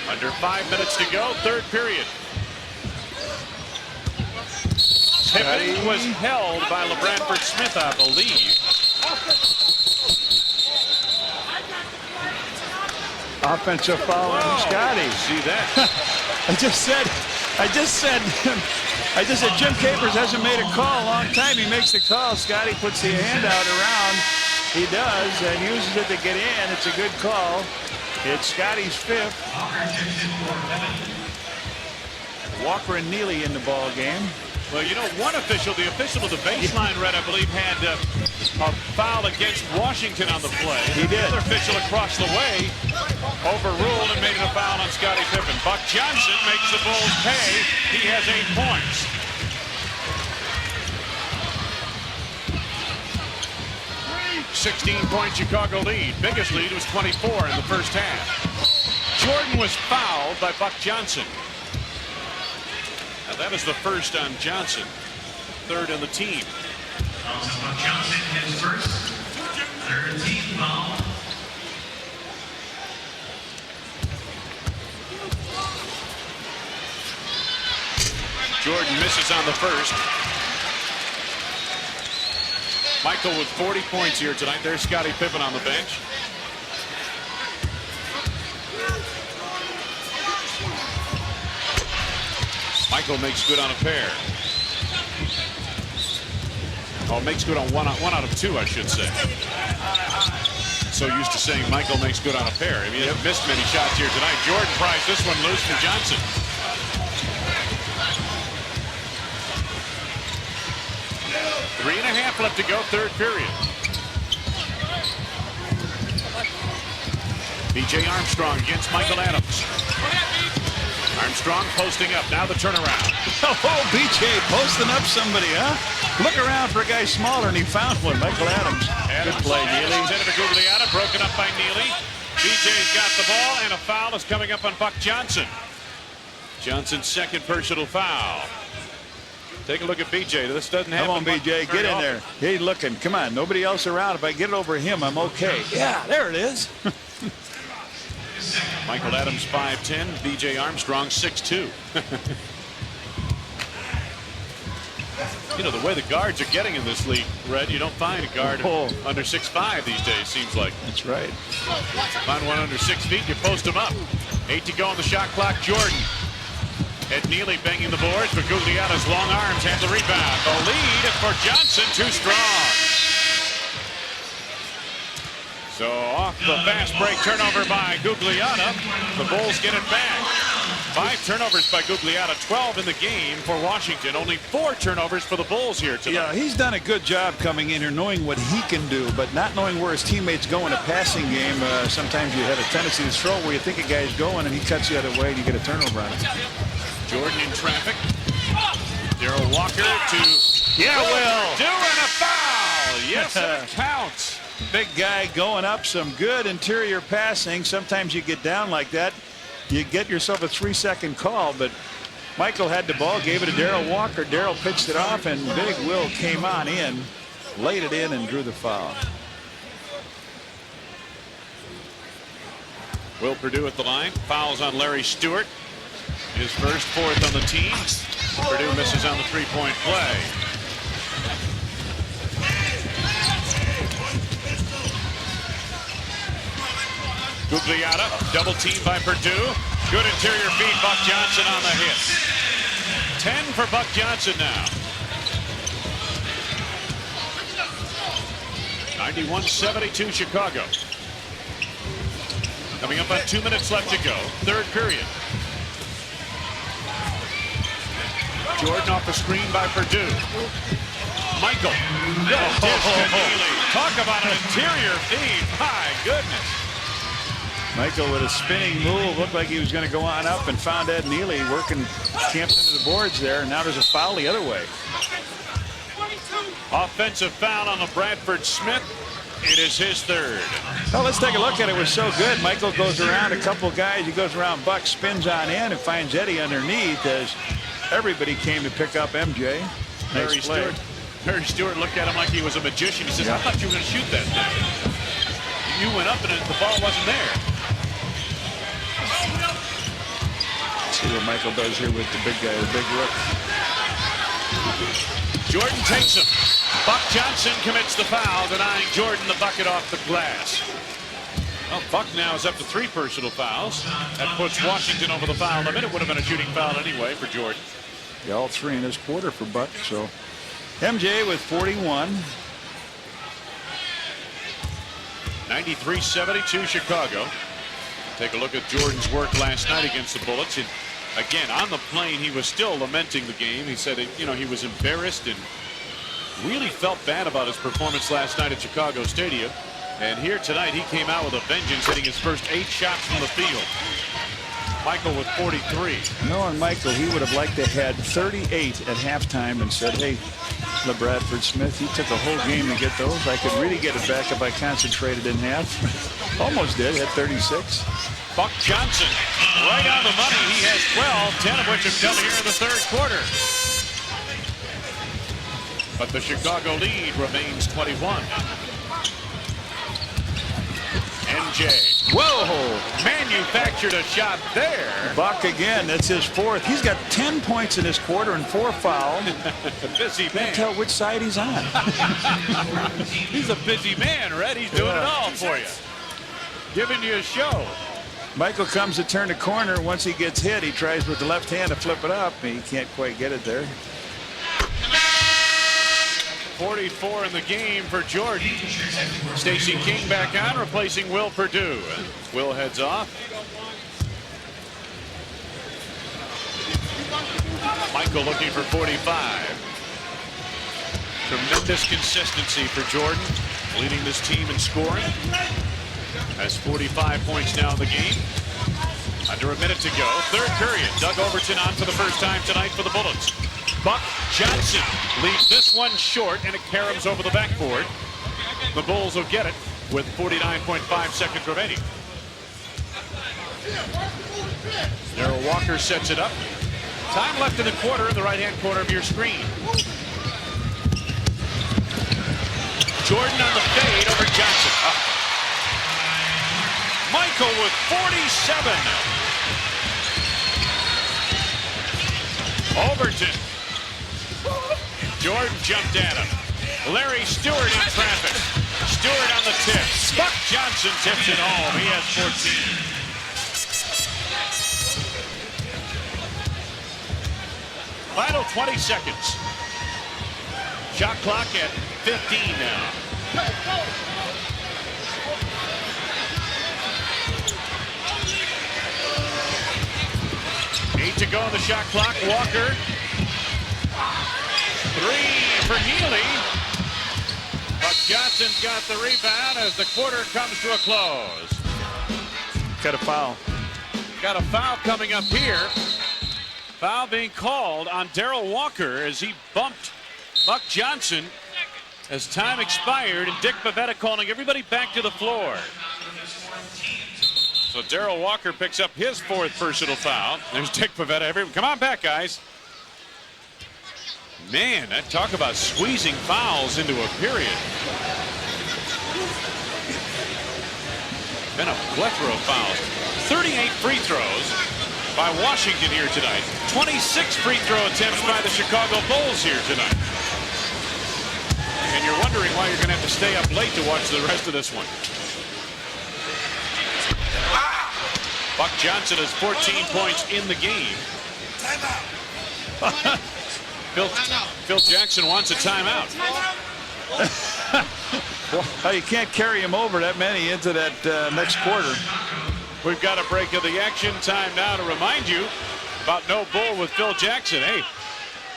Under 5 minutes to go, third period. Pippen was held by LaBradford Smith, I believe. Offensive foul on Scottie. See that? I just said Jim Capers hasn't made a call a long time. He makes the call. Scottie puts the hand out around. He does and uses it to get in. It's a good call. It's Scottie's 5th. Walker and Nealy in the ball game. Well, you know, one official, the official of the baseline red, I believe, had a foul against Washington on the play. He did. The other official across the way overruled and made it a foul on Scottie Pippen. Buck Johnson makes the Bulls pay. He has 8 points. $16-point Chicago lead. Biggest lead was 24 in the first half. Jordan was fouled by Buck Johnson. Now that is the first on Johnson. Third on the team. Buck Johnson, his first, third team foul. Jordan misses on the first. Michael with 40 points here tonight. There's Scottie Pippen on the bench. Michael makes good on a pair. Oh, makes good on one out of 2, I should say. So used to saying Michael makes good on a pair. I mean, he hasn't missed many shots here tonight. Jordan prized this one loose from Johnson. 2.5 left to go, third period. B.J. Armstrong against Michael Adams. Armstrong posting up. Now the turnaround. Oh, B.J. posting up somebody, huh? Look around for a guy smaller, and he found one. Michael Adams. Good play, Nealy. Instead of Gugliotta, broken up by Nealy. B.J.'s got the ball, and a foul is coming up on Buck Johnson. Johnson's second personal foul. Take a look at B.J. This doesn't happen. Come on, B.J. Get in there. He's looking. Come on. Nobody else around. If I get it over him, I'm okay. Yeah, there it is. Michael Adams 5'10", B.J. Armstrong 6'2". You know, the way the guards are getting in this league, Red, you don't find a guard under 6'5" these days, seems like. That's right. Find one under 6 feet, you post them up. 8 to go on the shot clock. Jordan. Ed Nealy banging the boards, but Gugliotta's long arms have the rebound. The lead for Johnson, too strong. So off the fast break turnover by Gugliotta, the Bulls get it back. 5 turnovers by Gugliotta, 12 in the game for Washington. Only 4 turnovers for the Bulls here tonight. Yeah, he's done a good job coming in here, knowing what he can do, but not knowing where his teammates go in a passing game. Sometimes you have a tendency to throw where you think a guy's going, and he cuts the other way, and you get a turnover on it. Jordan in traffic. Darrell Walker to Perdue and a foul. Yes, it counts. Big guy going up, some good interior passing. Sometimes you get down like that, you get yourself a 3-second call, but Michael had the ball, gave it to Darrell Walker. Darrell pitched it off, and Big Will came on in, laid it in, and drew the foul. Will Perdue at the line. Fouls on Larry Stewart. His first, 4th on the team. Perdue misses on the 3-point play. Gugliotta, double team by Perdue. Good interior feed, Buck Johnson on the hit. 10 for Buck Johnson now. 91-72 Chicago. Coming up on 2 minutes left to go, third period. Jordan off the screen by Perdue. Michael. Talk about an interior feed. My goodness. Michael with a spinning move, looked like he was going to go on up, and found Ed Nealy working, camped into the boards there, and now there's a foul the other way. Offensive foul on LaBradford Smith. It is his third. Well, let's take a look at it. It was so good. Michael goes around a couple guys. He goes around Buck, spins on in, and finds Eddie underneath as everybody came to pick up MJ. Nice play. Larry Stewart looked at him like he was a magician. He says, I thought you were going to shoot that thing. You went up and the ball wasn't there. See what Michael does here with the big guy, the big rook. Jordan takes him. Buck Johnson commits the foul, denying Jordan the bucket off the glass. Well, Buck now is up to 3 personal fouls. That puts Washington over the foul limit. It would have been a shooting foul anyway for Jordan. Yeah, all 3 in this quarter for Buck. So MJ with 41. 93-72 Chicago. Take a look at Jordan's work last night against the Bullets. And again, on the plane, he was still lamenting the game. He said, you know, he was embarrassed and really felt bad about his performance last night at Chicago Stadium. And here tonight, he came out with a vengeance, hitting his first 8 shots from the field. Michael with 43. Knowing Michael, he would have liked to have had 38 at halftime and said, hey, LaBradford Smith, you took a whole game to get those. I could really get it back if I concentrated in half. Almost did, had 36. Buck Johnson, right on the money. He has 12, 10 of which have come here in the third quarter. But the Chicago lead remains 21. MJ. Whoa! Manufactured a shot there. Buck again. That's his 4th. He's got 10 points in this quarter and 4 fouls. Busy man. Can't tell which side he's on. He's a busy man, Red. He's doing it all for you. Giving you a show. Michael comes to turn the corner. Once he gets hit, he tries with the left hand to flip it up. He can't quite get it there. 44 in the game for Jordan. Stacey King back on, replacing Will Perdue. Will heads off. Michael looking for 45. Tremendous consistency for Jordan, leading this team in scoring. Has 45 points now in the game. Under a minute to go. Third period. Doug Overton on for the first time tonight for the Bullets. Buck Johnson leaves this one short, and it caroms over the backboard. The Bulls will get it with 49.5 seconds remaining. Darrell Walker sets it up. Time left in the quarter in the right-hand corner of your screen. Jordan on the fade over Johnson. Michael with 47. Overton. Jordan jumped at him. Larry Stewart in traffic. Stewart on the tip. Buck Johnson tips it home. He has 14. Final 20 seconds. Shot clock at 15 now. 8 to go on the shot clock. Walker. 3 for Nealy. But Johnson's got the rebound as the quarter comes to a close. Got a foul. Got a foul coming up here. Foul being called on Darrell Walker as he bumped Buck Johnson as time expired, and Dick Pavetta calling everybody back to the floor. So Darrell Walker picks up his 4th personal foul. There's Dick Pavetta. Come on back, guys. Man, that talk about squeezing fouls into a period. Been a plethora of fouls. 38 free throws by Washington here tonight. 26 free throw attempts by the Chicago Bulls here tonight. And you're wondering why you're going to have to stay up late to watch the rest of this one. Buck Johnson has 14 points in the game. Phil Jackson wants a timeout. Well, you can't carry him over that many into that next quarter. We've got a break of the action. Time now to remind you about No Bull with Phil Jackson. Hey,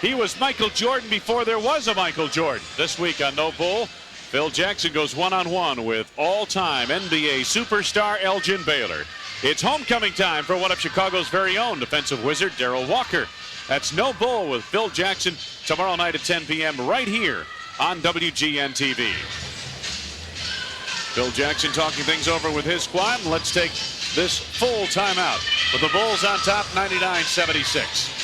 he was Michael Jordan before there was a Michael Jordan. This week on No Bull, Phil Jackson goes one-on-one with all-time NBA superstar Elgin Baylor. It's homecoming time for one of Chicago's very own defensive wizard, Darrell Walker. That's No Bull with Phil Jackson tomorrow night at 10 p.m. right here on WGN TV. Phil Jackson talking things over with his squad. And let's take this full timeout with the Bulls on top, 99-76.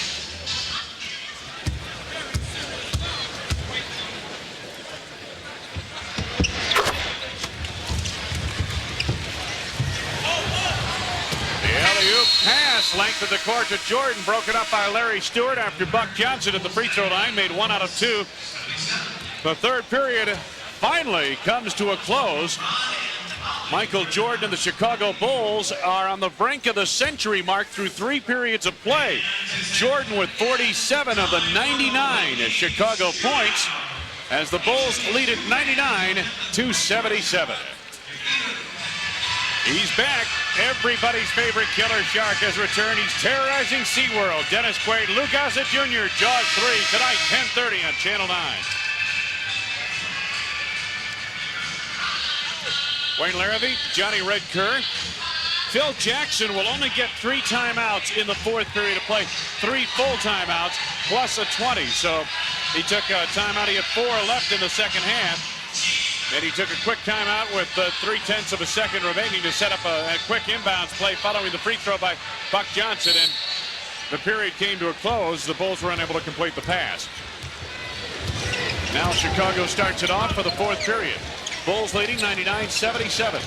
Pass, length of the court to Jordan, broken up by Larry Stewart after Buck Johnson at the free throw line made 1 out of 2. The third period finally comes to a close. Michael Jordan and the Chicago Bulls are on the brink of the century mark through 3 periods of play. Jordan with 47 of the 99 as Chicago points as the Bulls lead at 99-77. He's back. Everybody's favorite killer shark has returned. He's terrorizing SeaWorld. Dennis Quaid, Lou Gossett Jr., Jaws 3, tonight, 10:30 on Channel 9. Wayne Larrabee, Johnny Red Kerr. Phil Jackson will only get 3 timeouts in the 4th period of play. 3 full timeouts plus a 20. So he took a timeout. He had 4 left in the second half. And he took a quick timeout with 0.3 of a second remaining to set up a quick inbounds play following the free throw by Buck Johnson. And the period came to a close. The Bulls were unable to complete the pass. Now Chicago starts it off for the 4th period. Bulls leading 99-77.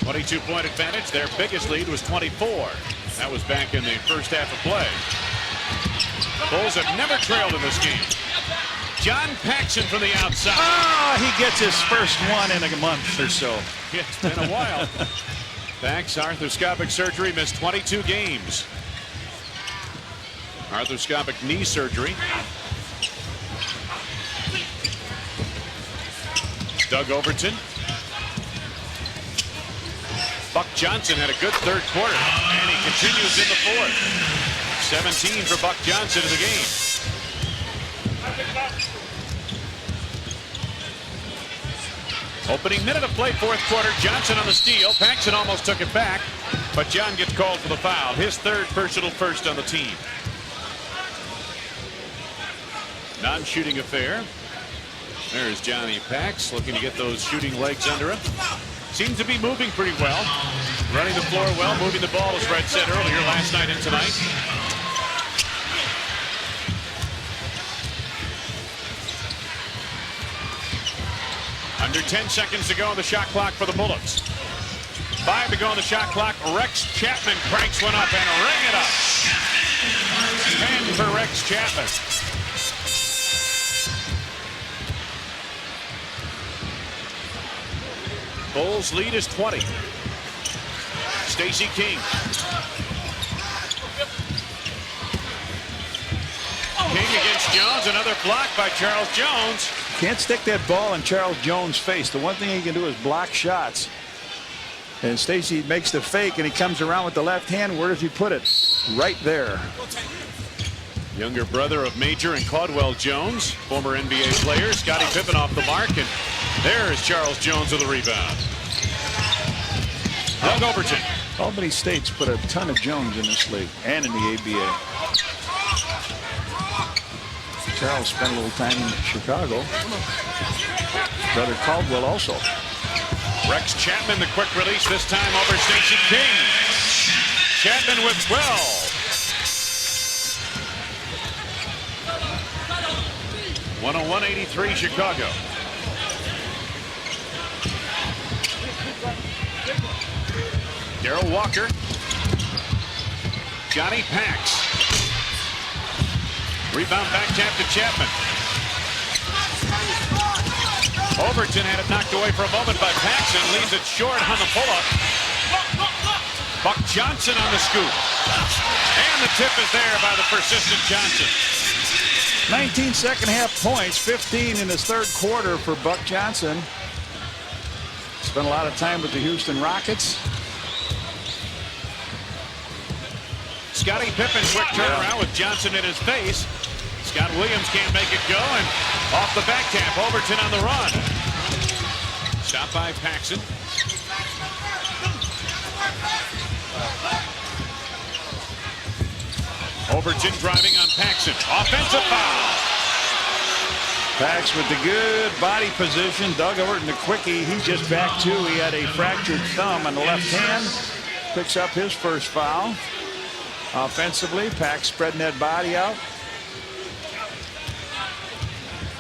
22-point advantage. Their biggest lead was 24. That was back in the first half of play. Bulls have never trailed in this game. John Paxson from the outside. He gets his first one in a month or so. It's been a while. Pax, arthroscopic surgery, missed 22 games. Arthroscopic knee surgery. Doug Overton. Buck Johnson had a good third quarter, and he continues in the 4th. 17 for Buck Johnson in the game. Opening minute of play, fourth quarter. Johnson on the steal. Paxson almost took it back, but John gets called for the foul. His third personal first on the team. Non-shooting affair. There's Johnny Pax looking to get those shooting legs under him. Seems to be moving pretty well. Running the floor well, moving the ball, as Red said earlier, last night and tonight. Under 10 seconds to go on the shot clock for the Bullets. 5 to go on the shot clock. Rex Chapman cranks one up and ring it up. 10 for Rex Chapman. Bulls lead is 20. Stacey King. King against Jones. Another block by Charles Jones. Can't stick that ball in Charles Jones' face. The one thing he can do is block shots. And Stacey makes the fake, and he comes around with the left hand. Where does he put it? Right there. Younger brother of Major and Caldwell Jones, former NBA player. Scottie Pippen off the mark, and there's Charles Jones with a rebound. Doug Overton. Albany State's put a ton of Jones in this league and in the ABA. Charles spent a little time in Chicago. Brother Caldwell also. Rex Chapman, the quick release, this time over Stacey King. Chapman with 12. (101-83) Chicago. Darrell Walker. Johnny Pax. Rebound back tap to Chapman. Overton had it knocked away for a moment by Paxson. Leaves it short on the pull-up. Buck Johnson on the scoop. And the tip is there by the persistent Johnson. 19 second half points, 15 in his third quarter for Buck Johnson. Spent a lot of time with the Houston Rockets. Scottie Pippen, quick turnaround with Johnson in his face. Scott Williams can't make it go, and off the back tap, Overton on the run. Stopped by Paxson. Overton driving on Paxson. Offensive foul. Pax with the good body position. Doug Overton, the quickie, he's just back too. He had a fractured thumb on the left hand. Picks up his first foul. Offensively, Pax spreading that body out.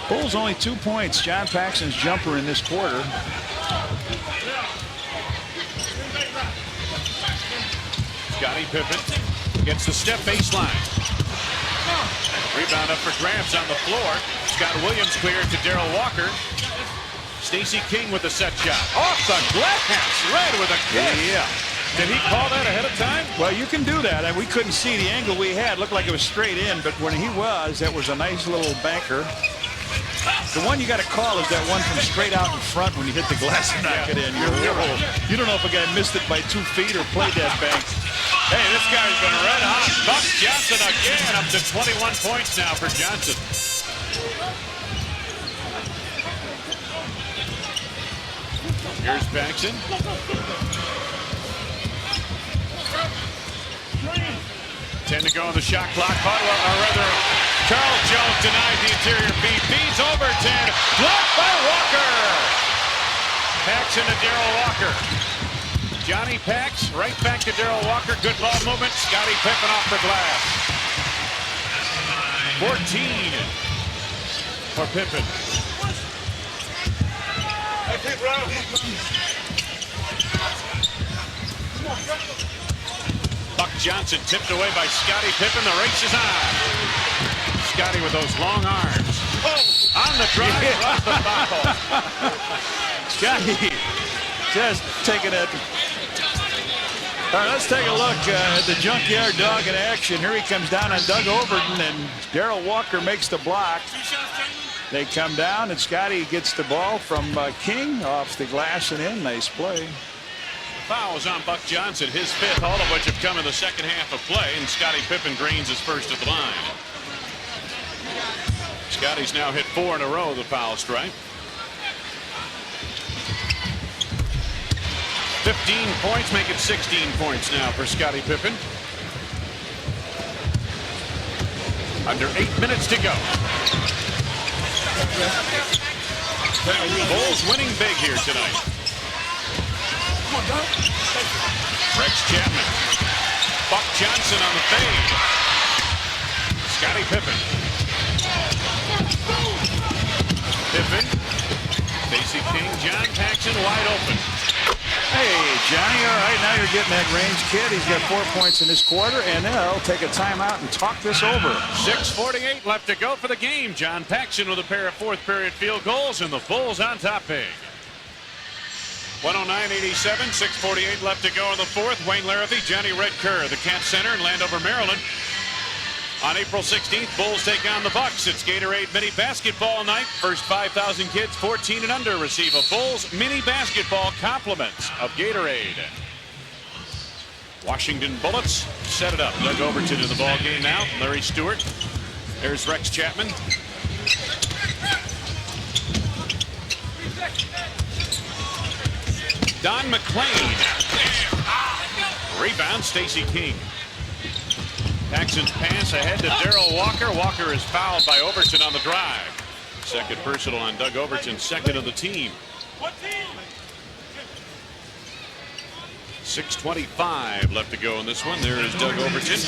Bulls only 2 points. John Paxson's jumper in this quarter. Scottie Pippen gets the step baseline. Rebound up for grabs on the floor. Scott Williams cleared to Darrell Walker. Stacey King with a set shot. Off the glass. Red with a kick. Yeah. Did he call that ahead of time? Well, you can do that. And we couldn't see the angle we had. Looked like it was straight in, but when he was, that was a nice little banker. The one you got to call is that one from straight out in front when you hit the glass and knock it in. You don't know if a guy missed it by 2 feet or played that bank. Hey, this guy's been red hot. Buck Johnson again, up to 21 points now for Johnson. Here's Paxson. 10 to go on the shot clock. Charles Jones denied the interior feed. Feeds Overton. Blocked by Walker. Paxson to Darrell Walker. Johnny Pax right back to Darrell Walker. Good ball movement. Scottie Pippen off the glass. 14 for Pippen. Buck Johnson tipped away by Scottie Pippen. The race is on. Scottie with those long arms. On the drive, runs the foul. Scottie just taking it. All right, let's take a look at the Junkyard Dog in action. Here he comes down on Doug Overton, and Darrell Walker makes the block. They come down, and Scottie gets the ball from King off the glass and in. Nice play. Fouls on Buck Johnson, his fifth, all of which have come in the second half of play, and Scottie Pippen drains his first at the line. Scottie's now hit 4 in a row, the foul strike. 15 points, make it 16 points now for Scottie Pippen. Under 8 minutes to go. Bulls winning big here tonight. Rex Chapman. Buck Johnson on the fade. Scottie Pippen. Pippen. Stacey King. John Paxson wide open. Hey, Johnny, all right, now you're getting that range kid. He's got 4 points in this quarter, and they'll take a timeout and talk this over. 6:48 left to go for the game. John Paxson with a pair of fourth-period field goals, and the Bulls on top big. 109-87, 6:48 left to go in the fourth. Wayne Larrabee, Johnny Red Kerr, the Cat Center in Landover, Maryland. On April 16th, Bulls take on the Bucks. It's Gatorade Mini Basketball Night. First 5,000 kids 14 and under receive a Bulls Mini Basketball compliments of Gatorade. Washington Bullets set it up. Doug Overton in the ball game now. Larry Stewart. There's Rex Chapman. Don McClain. Rebound, Stacey King. Paxson's pass ahead to Darrell Walker. Walker is fouled by Overton on the drive. Second personal on Doug Overton, second of the team. 6:25 left to go in this one. There is Doug Overton.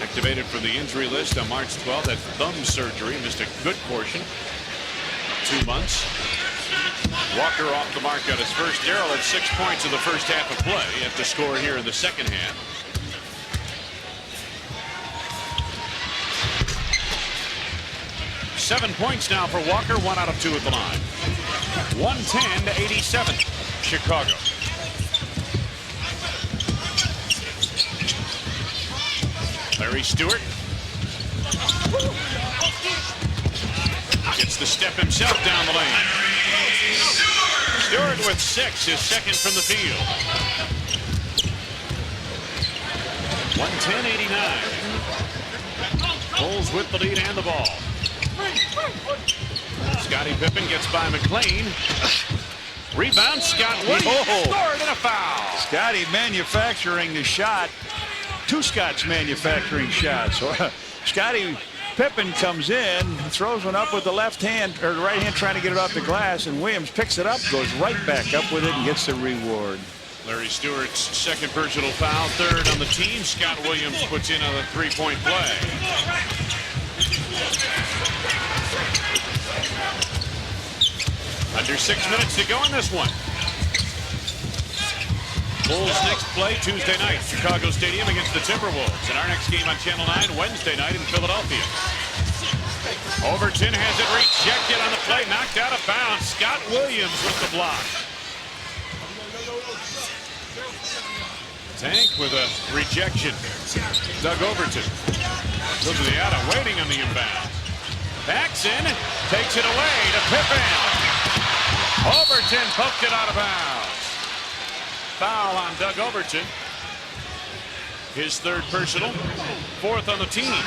Activated from the injury list on March 12th. That's thumb surgery. Missed a good portion. 2 months. Walker off the mark on his first. Darrell had 6 points in the first half of play. He had to score here in the second half. Seven points now for Walker, 1 out of 2 at the line. 110-87, Chicago. Larry Stewart. Gets the step himself down the lane. Stewart with 6, his second from the field. 110-89. Bulls with the lead and the ball. Scottie Pippen gets by MacLean. Rebound, Scott Williams scored and a foul. Scottie manufacturing the shot. 2 Scotts manufacturing shots. So Scottie Pippen comes in, throws one up with the left hand, or the right hand trying to get it off the glass, and Williams picks it up, goes right back up with it, and gets the reward. Larry Stewart's second personal foul, third on the team. Scott Williams puts in a 3-point play. Under 6 minutes to go in this one. Bulls next play Tuesday night, Chicago Stadium against the Timberwolves. And our next game on Channel 9 Wednesday night in Philadelphia. Overton has it rejected on the play, knocked out of bounds. Scott Williams with the block. Tank with a rejection. Doug Overton. Gugliotta waiting on the inbound. Paxson takes it away to Pippen. Overton poked it out of bounds. Foul on Doug Overton. His third personal, 4th on the team.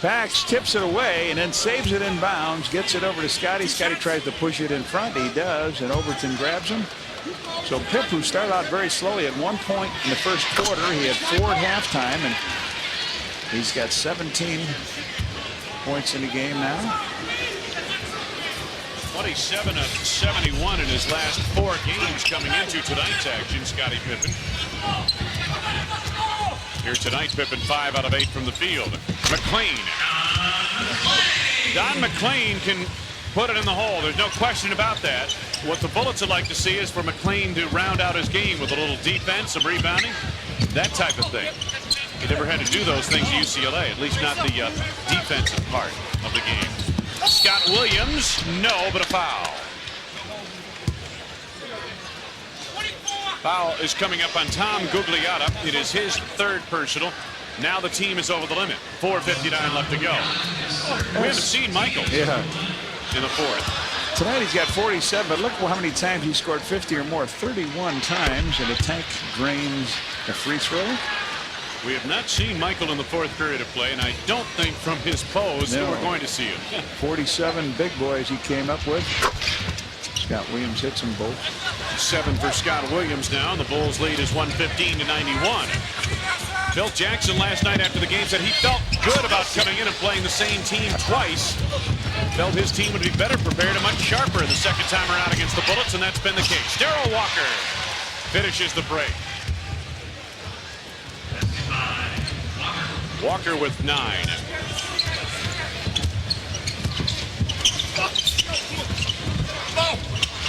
Pax tips it away and then saves it in bounds, gets it over to Scottie. Scottie tries to push it in front. He does, and Overton grabs him. So Pip, who started out very slowly at 1 point in the first quarter, he had 4 at halftime, and he's got 17 points in the game now. 27 of 71 in his last 4 games coming into tonight's action, Scottie Pippen. Here tonight, Pippen 5 out of 8 from the field. MacLean. Don MacLean can put it in the hole. There's no question about that. What the Bullets would like to see is for MacLean to round out his game with a little defense, some rebounding, that type of thing. He never had to do those things at UCLA, at least not the defensive part of the game. Scott Williams, no, but a foul. Foul is coming up on Tom Gugliotta. It is his third personal. Now the team is over the limit. 4:59 left to go. We haven't seen Michael in the fourth. Tonight he's got 47, but look how many times he scored 50 or more. 31 times, and the Tank drains a free throw. We have not seen Michael in the fourth period of play, and I don't think from his pose that we're going to see him. 47 big boys he came up with. Scott Williams hits them both. 7 for Scott Williams now, and the Bulls lead is 115-91. Phil Jackson last night after the game said he felt good about coming in and playing the same team twice. Felt his team would be better prepared and much sharper the second time around against the Bullets, and that's been the case. Darryl Walker finishes the break. Walker with 9.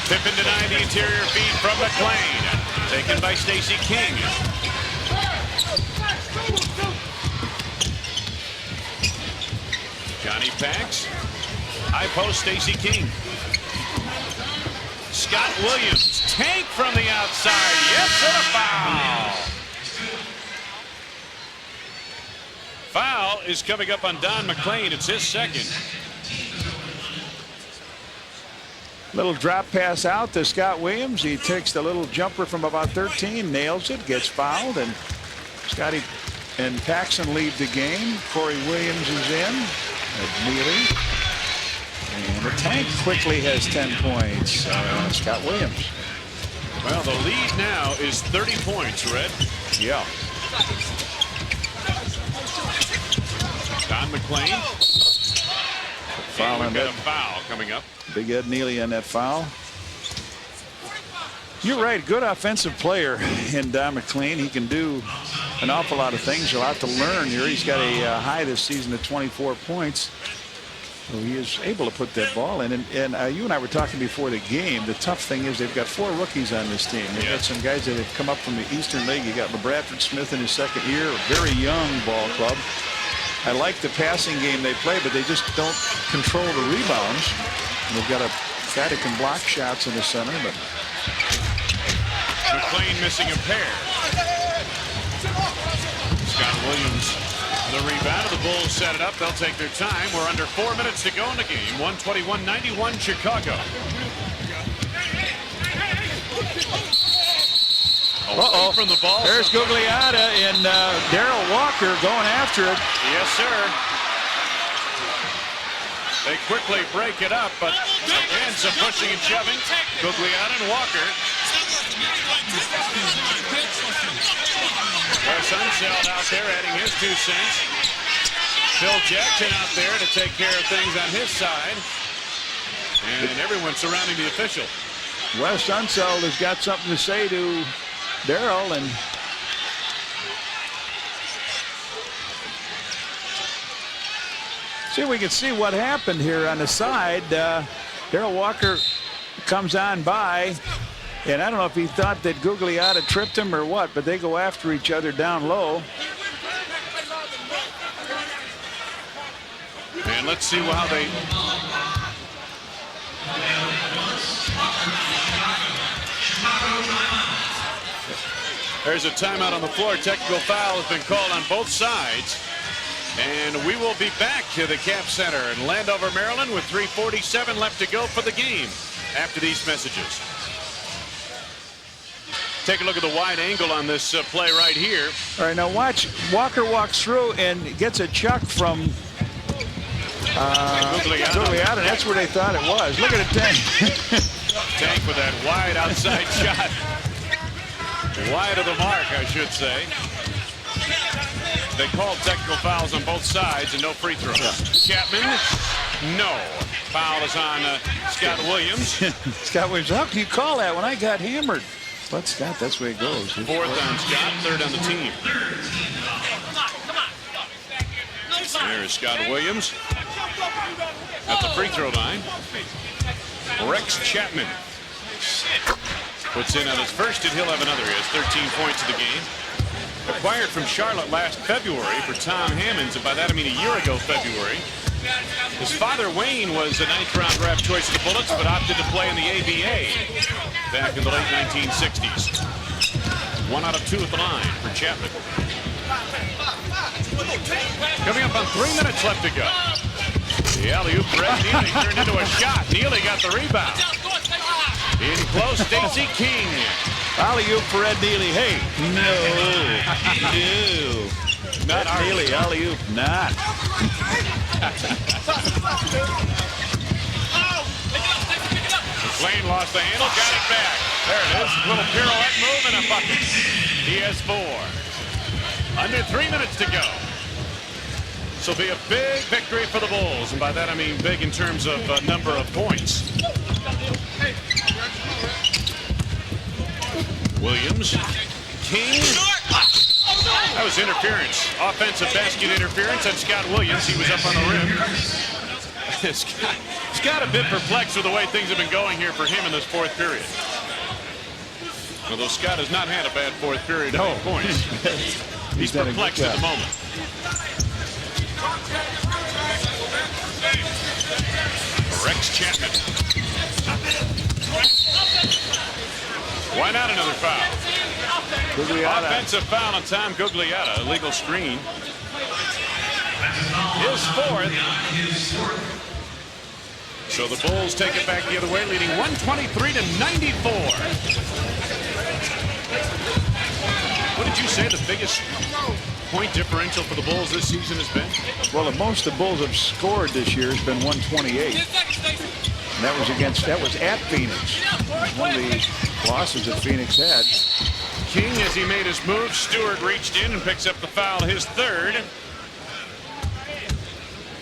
Pippen denied the interior feed from McClain. Taken by Stacey King. Johnny Pax. High post, Stacey King. Scott Williams. Tank from the outside. Yes, and a foul. Foul is coming up on Don McClain. It's his second. Little drop pass out to Scott Williams. He takes the little jumper from about 13, nails it, gets fouled, and Scottie and Paxson leave the game. Corey Williams is in. Nealy. And the Tank quickly has 10 points. Scott Williams. Well, the lead now is 30 points, Red. Yeah. Don McClain. Foul, and we've got a foul coming up. Big Ed Nealy on that foul. You're right. Good offensive player in Don McClain. He can do an awful lot of things. A lot to learn here. He's got a high this season of 24 points. So he is able to put that ball in. And you and I were talking before the game. The tough thing is they've got 4 rookies on this team. They've got some guys that have come up from the Eastern League. You got LaBradford Smith in his second year, a very young ball club. I like the passing game they play, but they just don't control the rebounds. And they've got a guy that can block shots in the center, but McClain missing a pair. Scott Williams, the rebound. The Bulls set it up. They'll take their time. We're under 4 minutes to go in the game. 121-91 Chicago. Uh-oh. From the ball. There's Gugliotta and Darryl Walker going after it. Yes, sir. They quickly break it up, but and some pushing and shoving. Gugliotta and Walker. Wes Unseld out there adding his 2 cents. Phil Jackson out there to take care of things on his side. And everyone surrounding the official. Wes Unseld has got something to say to Darryl, and see if we can see what happened here on the side. Darryl Walker comes on by, and I don't know if he thought that Gugliotta tripped him or what, but they go after each other down low. And let's see how they... There's a timeout on the floor. Technical foul has been called on both sides. And we will be back to the Cap Center in Landover, Maryland with 3:47 left to go for the game after these messages. Take a look at the wide angle on this play right here. All right, now watch. Walker walks through and gets a chuck from Gugliotta. That's where they thought it was. Look at the Tank. Tank with that wide outside shot. Wide of the mark, I should say. They called technical fouls on both sides and no free throws. Yeah. Chapman, no. Foul is on Scott Williams. Scott Williams, how can you call that when I got hammered? But Scott, that's the way it goes. 4th on Scott, 3rd on the team. There's Scott Williams at the free throw line. Rex Chapman puts in on his first, and he'll have another. He has 13 points in the game. Acquired from Charlotte last February for Tom Hammonds, and by that I mean a year ago February. His father, Wayne, was a 9th-round draft choice of the Bullets, but opted to play in the ABA back in the late 1960s. 1 out of 2 at the line for Chapman. Coming up on 3 minutes left to go. The alley-oop for Ed Nealy turned into a shot. Nealy got the rebound. In close, Stacey King. Alley-oop for Ed Nealy. Hey. No. not Nealy, alley-oop, not. MacLean lost the handle, got it back. There it is, little pirouette move and a bucket. He has 4. Under 3 minutes to go. This will be a big victory for the Bulls, and by that I mean big in terms of number of points. Williams, King. That was interference. Offensive basket interference on Scott Williams. He was up on the rim. Scott a bit perplexed with the way things have been going here for him in this 4th period. Although Scott has not had a bad 4th period of 8 points. He's perplexed at the moment. Rex Chapman. Why not another foul? Gugliotta. Offensive foul on Tom Gugliotta. Illegal screen. His 4th. So the Bulls take it back the other way, leading 123-94. What did you say the biggest point differential for the Bulls this season has been? Well, the most the Bulls have scored this year has been 128. And that was at Phoenix. One of the losses that Phoenix had. King, as he made his move, Stewart reached in and picks up the foul, his 3rd.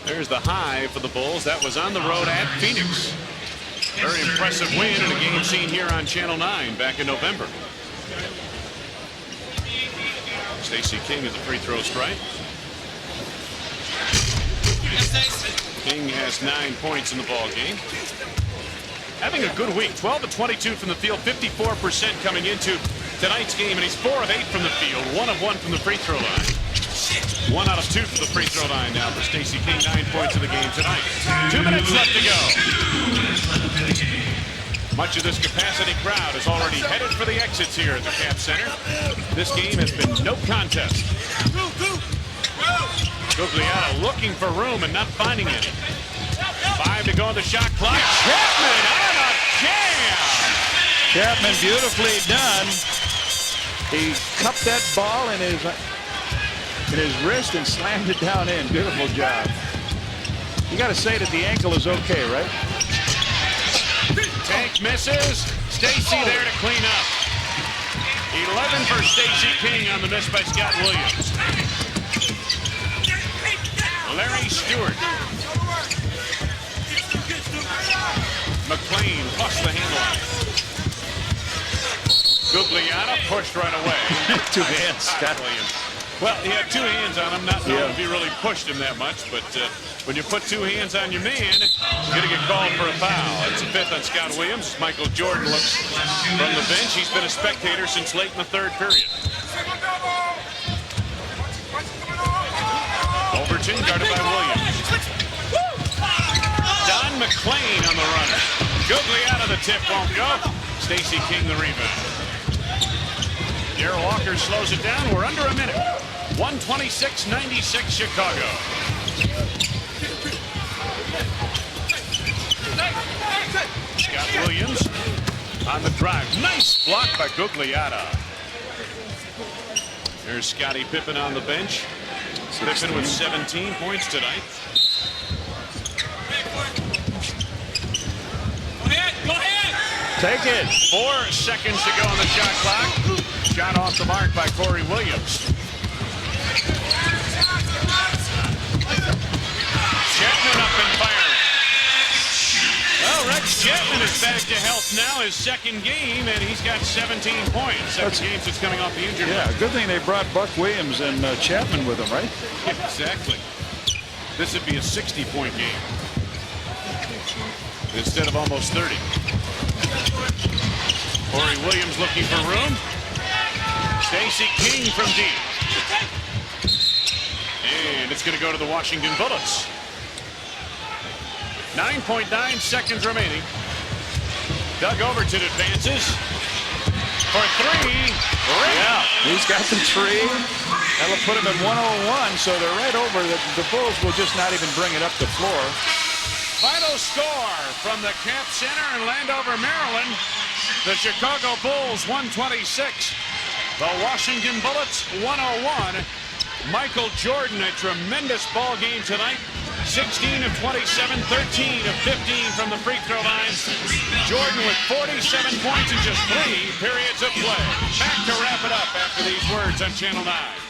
There's the high for the Bulls. That was on the road at Phoenix. Very impressive win in a game seen here on Channel 9 back in November. Stacey King is a free throw strike. King has 9 points in the ball game. Having a good week. 12 of 22 from the field, 54% coming into tonight's game, and he's 4 of 8 from the field, 1 of 1 from the free throw line. 1 out of 2 from the free throw line now for Stacey King. 9 points in the game tonight. 2 minutes left to go. Much of this capacity crowd is already headed for the exits here at the Cap Center. This game has been no contest. Gugliotta looking for room and not finding it. 5 to go on the shot clock. Chapman on a jam. Chapman beautifully done. He cupped that ball in his wrist and slammed it down in. Beautiful job. You got to say that the ankle is okay, right? Tank misses. Stacey there to clean up. 11 for Stacey King on the miss by Scott Williams. Larry Stewart. McClain lost the handle. Gugliotta pushed right away. 2 hands. Scott Williams. Well, he had 2 hands on him, not knowing if he really pushed him that much, but when you put 2 hands on your man, you're going to get called for a foul. It's a 5th on Scott Williams. Michael Jordan looks from the bench. He's been a spectator since late in the 3rd period. Overton guarded by Williams. Don McClain on the run. Gugliotta the tip won't go. Stacey King the rebound. Darrell Walker slows it down. We're under a minute. 126-96 Chicago. Scott Williams on the drive. Nice block by Gugliotta. There's Scottie Pippen on the bench. Pippen with 17 points tonight. Go ahead. Take it. 4 seconds to go on the shot clock. Shot off the mark by Corey Williams. Chapman up and firing. Well, Rex Chapman is back to health now, his 2nd game, and he's got 17 points. 7 games since coming off the injury. Yeah, good thing they brought Buck Williams and Chapman with them, right? Exactly. This would be a 60-point game instead of almost 30. Corey Williams looking for room. Stacey King from deep. And it's going to go to the Washington Bullets. 9.9 seconds remaining. Doug Overton advances for 3. Yeah, he's got the 3. That'll put him at 101, so they're right over. The Bulls will just not even bring it up the floor. Final score from the Cap Center in Landover, Maryland. The Chicago Bulls 126. The Washington Bullets 101. Michael Jordan, a tremendous ball game tonight. 16 of 27, 13 of 15 from the free throw line. Jordan with 47 points in just 3 periods of play. Back to wrap it up after these words on Channel 9.